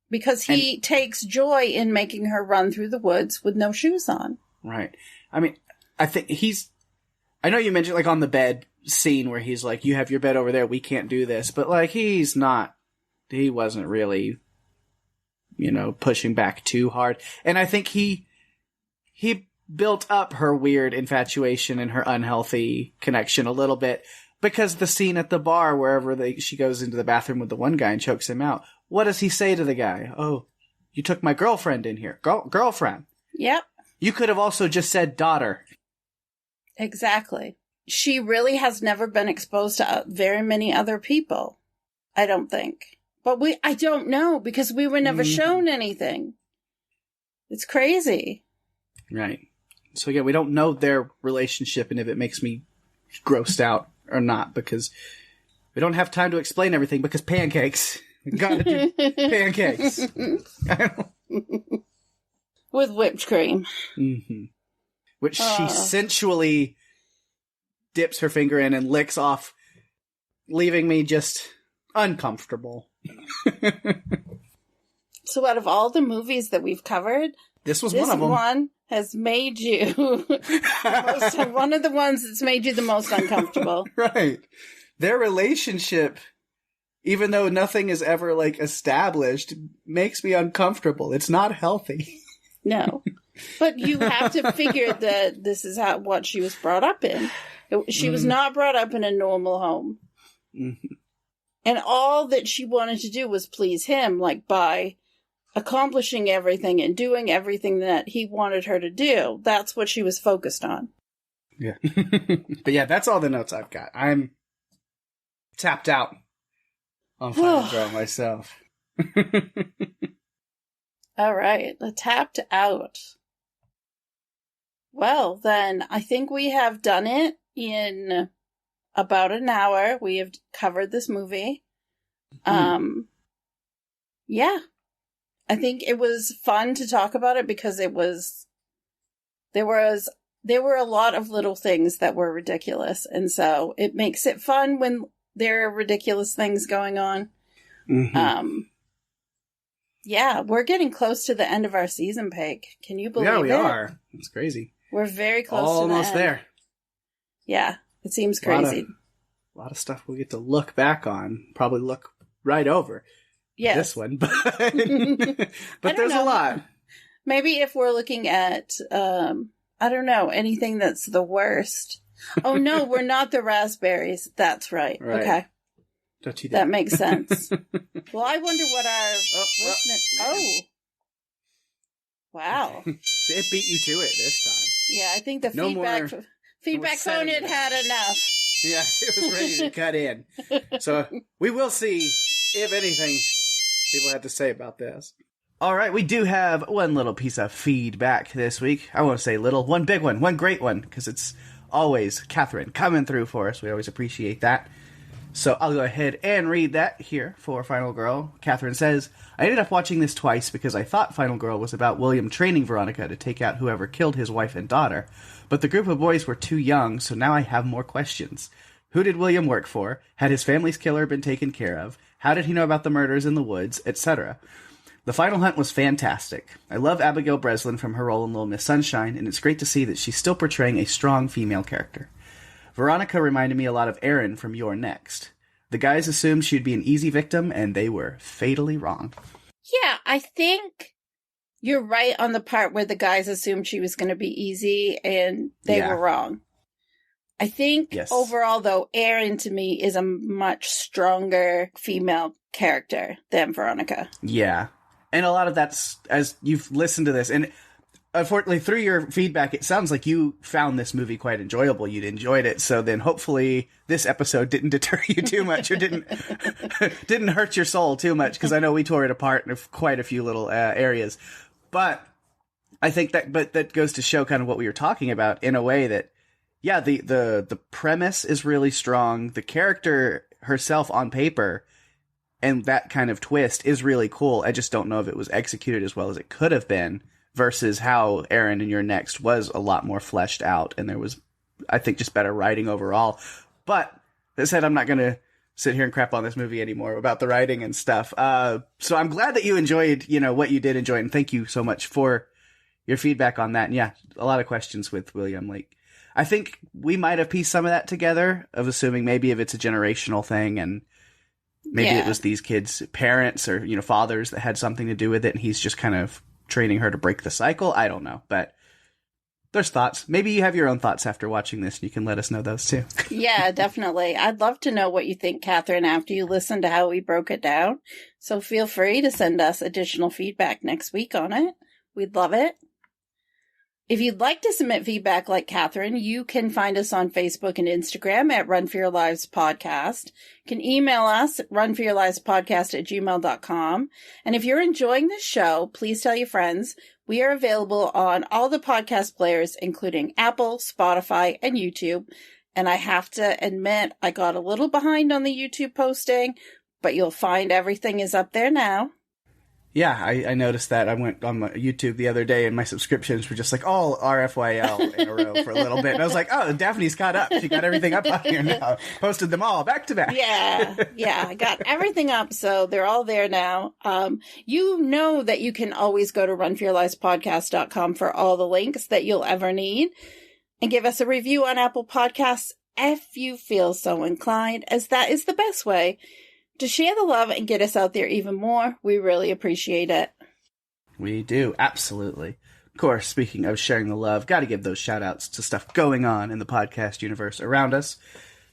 C: Because he takes joy in making her run through the woods with no shoes on.
B: Right. I mean, I think I know you mentioned, like, on the bed scene where he's like, you have your bed over there, we can't do this. But, like, he wasn't really, pushing back too hard. And I think he built up her weird infatuation and her unhealthy connection a little bit. Because the scene at the bar, wherever she goes into the bathroom with the one guy and chokes him out, what does he say to the guy? Oh, you took my girlfriend in here. Girlfriend.
C: Yep.
B: You could have also just said daughter.
C: Exactly. She really has never been exposed to very many other people, I don't think. But I don't know, because we were never shown anything. It's crazy.
B: Right. So again, we don't know their relationship and if it makes me grossed out or not, because we don't have time to explain everything, because pancakes. We gotta do pancakes.
C: With whipped cream.
B: Mm-hmm. Which she sensually dips her finger in and licks off, leaving me just uncomfortable.
C: So out of all the movies that we've covered,
B: this was one of them.
C: This one has made you one of the ones that's made you the most uncomfortable.
B: Right. Their relationship, even though nothing is ever, like, established, makes me uncomfortable. It's not healthy.
C: No. But you have to figure that this is what she was brought up in. She was not brought up in a normal home.
B: Mm-hmm.
C: And all that she wanted to do was please him, like, by accomplishing everything and doing everything that he wanted her to do. That's what she was focused on.
B: Yeah. But yeah, that's all the notes I've got. I'm tapped out on Final Girl myself.
C: All right, tapped out. Well, then, I think we have done it in about an hour. We have covered this movie. Yeah. I think it was fun to talk about it because there were a lot of little things that were ridiculous, and so it makes it fun when there are ridiculous things going on. Mm-hmm. Yeah, we're getting close to the end of our season, Pake. Can you believe it?
B: Yeah, we are. It's crazy.
C: We're very close
B: Almost
C: to the end.
B: there.
C: Yeah, it seems crazy.
B: A lot of stuff we get to look back on. Probably look right over.
C: Yes.
B: This one, but there's a lot.
C: Maybe if we're looking at, I don't know, anything that's the worst. Oh, no, we're not the raspberries. That's right. Okay.
B: Don't you
C: that makes sense. Well, I wonder what our listeners... Oh. Wow.
B: It beat you to it this time.
C: Yeah, I think the feedback phone had enough.
B: Yeah, it was ready to cut in. So we will see if anything people had to say about this. All right, we do have one little piece of feedback this week. I won't say little, one big one, one great one, because it's always Catherine coming through for us. We always appreciate that. So I'll go ahead and read that here for Final Girl. Catherine says, I ended up watching this twice because I thought Final Girl was about William training Veronica to take out whoever killed his wife and daughter, but the group of boys were too young, so now I have more questions. Who did William work for? Had his family's killer been taken care of? How did he know about the murders in the woods, etc.? The final hunt was fantastic. I love Abigail Breslin from her role in Little Miss Sunshine, and it's great to see that she's still portraying a strong female character. Veronica reminded me a lot of Erin from You're Next. The guys assumed she'd be an easy victim, and they were fatally wrong.
C: Yeah, I think you're right on the part where the guys assumed she was going to be easy, and they were wrong. I think overall, though, Erin to me is a much stronger female character than Veronica.
B: Yeah. And a lot of that's, as you've listened to this, and unfortunately, through your feedback, it sounds like you found this movie quite enjoyable. You'd enjoyed it. So then hopefully this episode didn't deter you too much or didn't hurt your soul too much, because I know we tore it apart in quite a few little areas. But I think that goes to show kind of what we were talking about in a way that, yeah, the premise is really strong. The character herself on paper and that kind of twist is really cool. I just don't know if it was executed as well as it could have been versus how Aaron and You're Next was a lot more fleshed out, and there was, I think, just better writing overall. But that said, I'm not going to sit here and crap on this movie anymore about the writing and stuff. So I'm glad that you enjoyed, what you did enjoy, and thank you so much for your feedback on that. And yeah, a lot of questions with William. Like, I think we might have pieced some of that together, of assuming maybe if it's a generational thing, and maybe it was these kids' parents or, fathers that had something to do with it, and he's just kind of training her to break the cycle. I don't know, but there's thoughts. Maybe you have your own thoughts after watching this, and you can let us know those too.
C: Yeah, definitely. I'd love to know what you think, Catherine, after you listen to how we broke it down. So feel free to send us additional feedback next week on it. We'd love it. If you'd like to submit feedback like Catherine, you can find us on Facebook and Instagram at Run for Your Lives Podcast. You can email us at runforyourlivespodcast@gmail.com. And if you're enjoying this show, please tell your friends. We are available on all the podcast players, including Apple, Spotify, and YouTube. And I have to admit, I got a little behind on the YouTube posting, but you'll find everything is up there now.
B: Yeah, I noticed that. I went on my YouTube the other day, and my subscriptions were just like all RFYL in a row for a little bit. And I was like, oh, Daphne's caught up. She got everything up on here now. Posted them all back to back.
C: Yeah, I got everything up, so they're all there now. You know that you can always go to runforyourlivespodcast.com for all the links that you'll ever need. And give us a review on Apple Podcasts if you feel so inclined, as that is the best way to share the love and get us out there even more. We really appreciate it.
B: We do, absolutely. Of course, speaking of sharing the love, got to give those shout-outs to stuff going on in the podcast universe around us.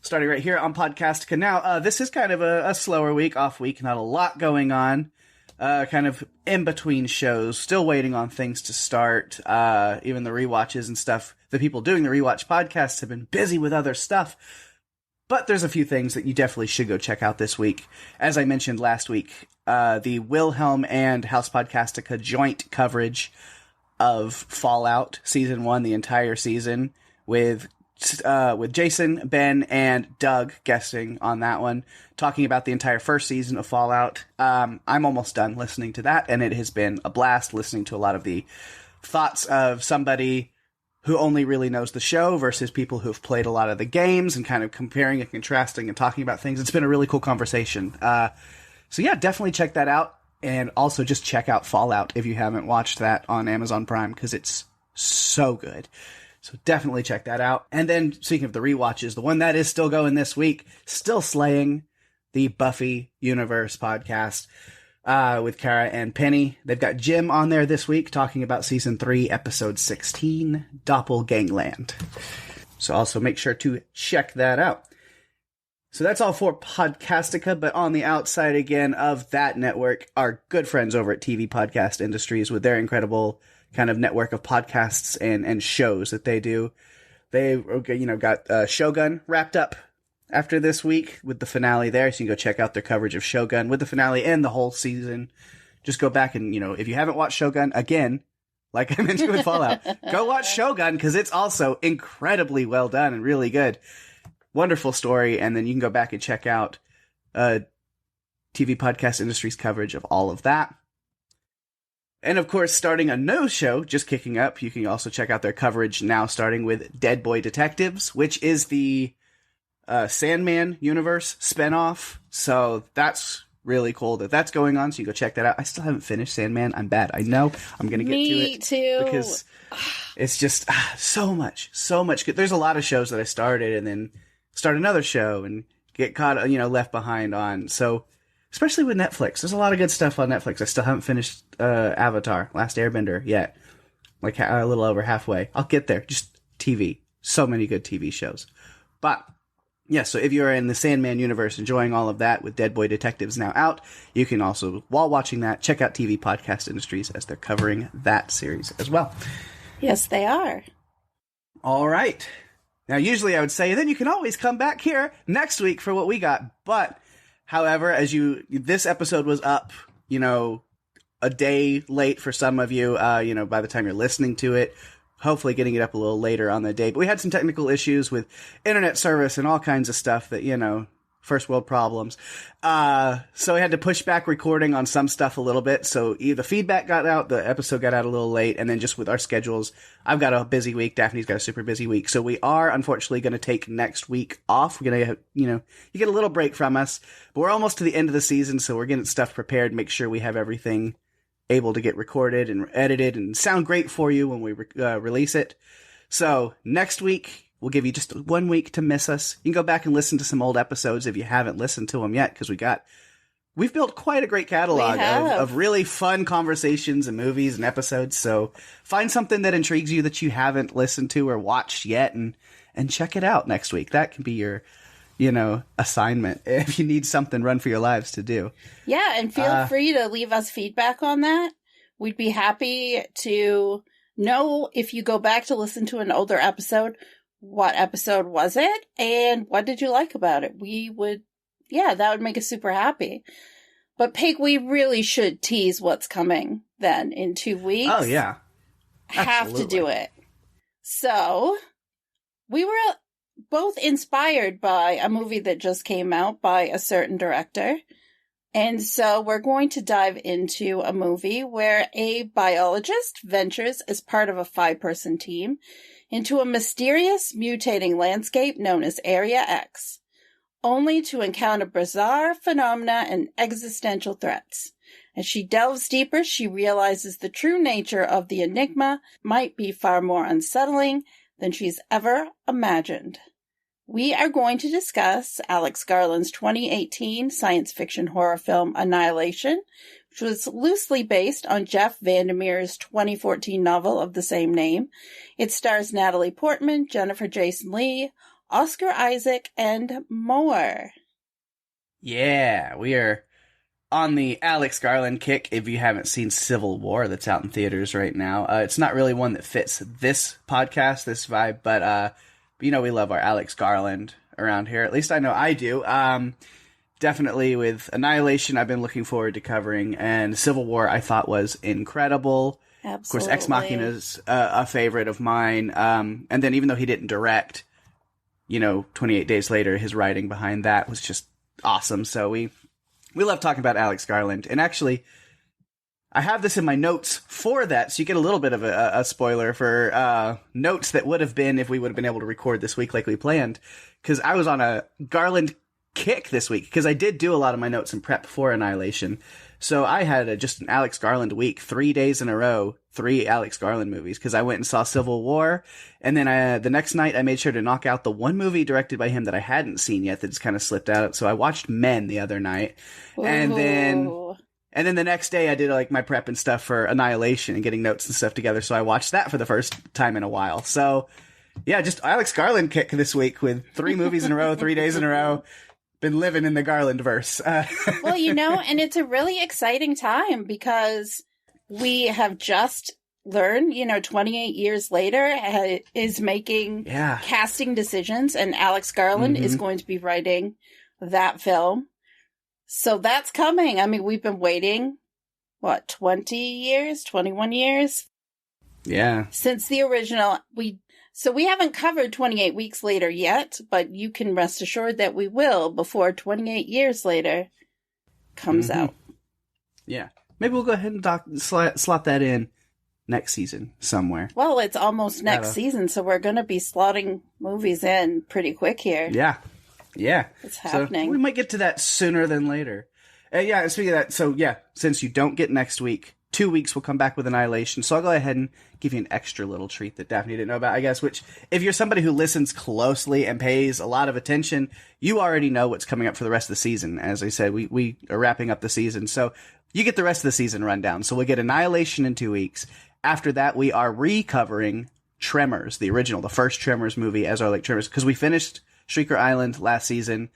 B: Starting right here on Podcastica Now. This is kind of a slower week, off week, not a lot going on. Kind of in between shows, still waiting on things to start. Even the rewatches and stuff. The people doing the rewatch podcasts have been busy with other stuff. But there's a few things that you definitely should go check out this week. As I mentioned last week, the Wilhelm and House Podcastica joint coverage of Fallout Season 1, the entire season, with Jason, Ben, and Doug guesting on that one, talking about the entire first season of Fallout. I'm almost done listening to that, and it has been a blast listening to a lot of the thoughts of somebody who only really knows the show versus people who've played a lot of the games, and kind of comparing and contrasting and talking about things. It's been a really cool conversation. So yeah, definitely check that out. And also just check out Fallout if you haven't watched that on Amazon Prime, because it's so good. So definitely check that out. And then, speaking of the rewatches, the one that is still going this week, still slaying, the Buffy Universe podcast. With Kara and Penny. They've got Jim on there this week talking about Season 3, Episode 16, Doppelgangland. So also make sure to check that out. So that's all for Podcastica, but on the outside again of that network, our good friends over at TV Podcast Industries with their incredible kind of network of podcasts and shows that they do. They, got Shogun wrapped up after this week with the finale there, so you can go check out their coverage of Shogun with the finale and the whole season. Just go back and, if you haven't watched Shogun, again, like I mentioned with Fallout, go watch Shogun, because it's also incredibly well done and really good. Wonderful story, and then you can go back and check out TV Podcast Industries coverage of all of that. And of course, starting a new show, just kicking up, you can also check out their coverage now, starting with Dead Boy Detectives, which is the Sandman universe spinoff. So that's really cool that that's going on. So you go check that out. I still haven't finished Sandman. I'm bad. I know. I'm going to get to it.
C: Me too.
B: Because it's just so much good. There's a lot of shows that I started and then start another show and get caught, left behind on. So especially with Netflix, there's a lot of good stuff on Netflix. I still haven't finished Avatar, Last Airbender yet. Like a little over halfway. I'll get there. Just TV. So many good TV shows. But yeah, so if you're in the Sandman universe enjoying all of that with Dead Boy Detectives now out, you can also, while watching that, check out TV Podcast Industries as they're covering that series as well.
C: Yes, they are.
B: All right. Now, usually I would say, then you can always come back here next week for what we got. But, however, this episode was up, a day late for some of you, by the time you're listening to it. Hopefully getting it up a little later on the day. But we had some technical issues with internet service and all kinds of stuff that, first world problems. So we had to push back recording on some stuff a little bit. So the feedback got out, the episode got out a little late, and then just with our schedules, I've got a busy week. Daphne's got a super busy week. So we are unfortunately going to take next week off. We're going to, you get a little break from us, but we're almost to the end of the season. So we're getting stuff prepared, make sure we have everything able to get recorded and edited and sound great for you when we release it. So next week, we'll give you just 1 week to miss us. You can go back and listen to some old episodes if you haven't listened to them yet, because we've built quite a great catalog of really fun conversations and movies and episodes. So find something that intrigues you that you haven't listened to or watched yet and check it out next week. That can be your, assignment if you need something run for your lives to do. Yeah, and feel free to leave us feedback on that. We'd be happy to know if you go back to listen to an older episode, what episode was it and what did you like about it? That would make us super happy. But Pake, we really should tease what's coming then in 2 weeks. Oh, yeah. Have to do it. So, we were both inspired by a movie that just came out by a certain director. And so we're going to dive into a movie where a biologist ventures as part of a 5-person team into a mysterious mutating landscape known as Area X, only to encounter bizarre phenomena and existential threats. As she delves deeper, she realizes the true nature of the enigma might be far more unsettling than she's ever imagined. We are going to discuss Alex Garland's 2018 science fiction horror film Annihilation, which was loosely based on Jeff Vandermeer's 2014 novel of the same name. It stars Natalie Portman, Jennifer Jason Leigh, Oscar Isaac, and more. Yeah, we are on the Alex Garland kick. If you haven't seen Civil War, that's out in theaters right now. It's not really one that fits this podcast, this vibe, but we love our Alex Garland around here. At least I know I do. Definitely with Annihilation, I've been looking forward to covering, and Civil War I thought was incredible. Absolutely. Of course, Ex Machina is a favorite of mine. And then even though he didn't direct, 28 Days Later, his writing behind that was just awesome. So we love talking about Alex Garland. And actually, I have this in my notes for that, so you get a little bit of a spoiler for notes that would have been if we would have been able to record this week like we planned. Because I was on a Garland kick this week, because I did do a lot of my notes and prep for Annihilation. So I had just an Alex Garland week, 3 days in a row, 3 Alex Garland movies, because I went and saw Civil War, and then the next night I made sure to knock out the one movie directed by him that I hadn't seen yet that just kind of slipped out. So I watched Men the other night, and then the next day I did my prep and stuff for Annihilation and getting notes and stuff together, so I watched that for the first time in a while. So yeah, just Alex Garland kick this week with 3 movies in a row, 3 days in a row. Been living in the Garland verse. Well, and it's a really exciting time because we have just learned, 28 years later is making casting decisions, and Alex Garland is going to be writing that film. So that's coming. I mean, we've been waiting, 20 years, 21 years? Yeah. Since the original. So we haven't covered 28 Weeks Later yet, but you can rest assured that we will before 28 Years Later comes out. Yeah. Maybe we'll go ahead and slot that in next season somewhere. Well, it's almost next season, so we're going to be slotting movies in pretty quick here. Yeah. Yeah. It's happening. So we might get to that sooner than later. And speaking of that, since you don't get next week, 2 weeks we'll come back with Annihilation. So I'll go ahead and give you an extra little treat that Daphne didn't know about, I guess, which if you're somebody who listens closely and pays a lot of attention, you already know what's coming up for the rest of the season. As I said, we are wrapping up the season. So you get the rest of the season rundown. So we'll get Annihilation in 2 weeks. After that, we are recovering Tremors, the original, the first Tremors movie as our Tremors, because we finished Shrieker Island last season.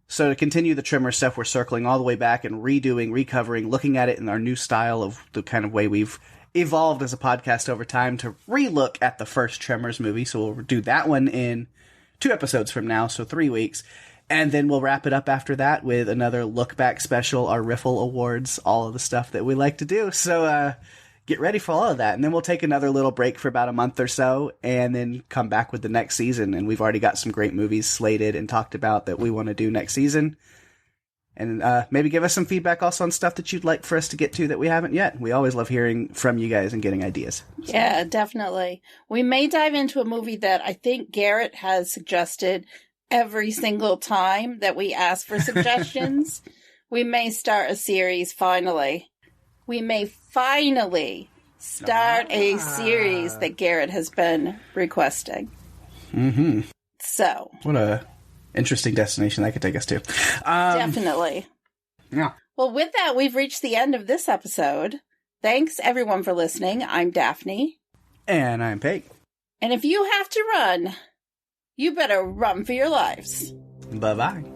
B: So to continue the Tremors stuff, we're circling all the way back and recovering, looking at it in our new style of the kind of way we've evolved as a podcast over time to relook at the first Tremors movie. So we'll do that one in 2 episodes from now, so 3 weeks. And then we'll wrap it up after that with another look back special, our Riffle Awards, all of the stuff that we like to do. So, get ready for all of that. And then we'll take another little break for about a month or so and then come back with the next season. And we've already got some great movies slated and talked about that we want to do next season. And maybe give us some feedback also on stuff that you'd like for us to get to that we haven't yet. We always love hearing from you guys and getting ideas.
C: Yeah, definitely. We may dive into a movie that I think Garrett has suggested every single time that we ask for suggestions. We may start a series finally. We may finally start a series that Garrett has been requesting.
B: Mm-hmm.
C: So.
B: What a interesting destination that could take us to.
C: Definitely.
B: Yeah.
C: Well, with that, we've reached the end of this episode. Thanks, everyone, for listening. I'm Daphne.
B: And I'm Pake.
C: And if you have to run, you better run for your lives.
B: Bye-bye.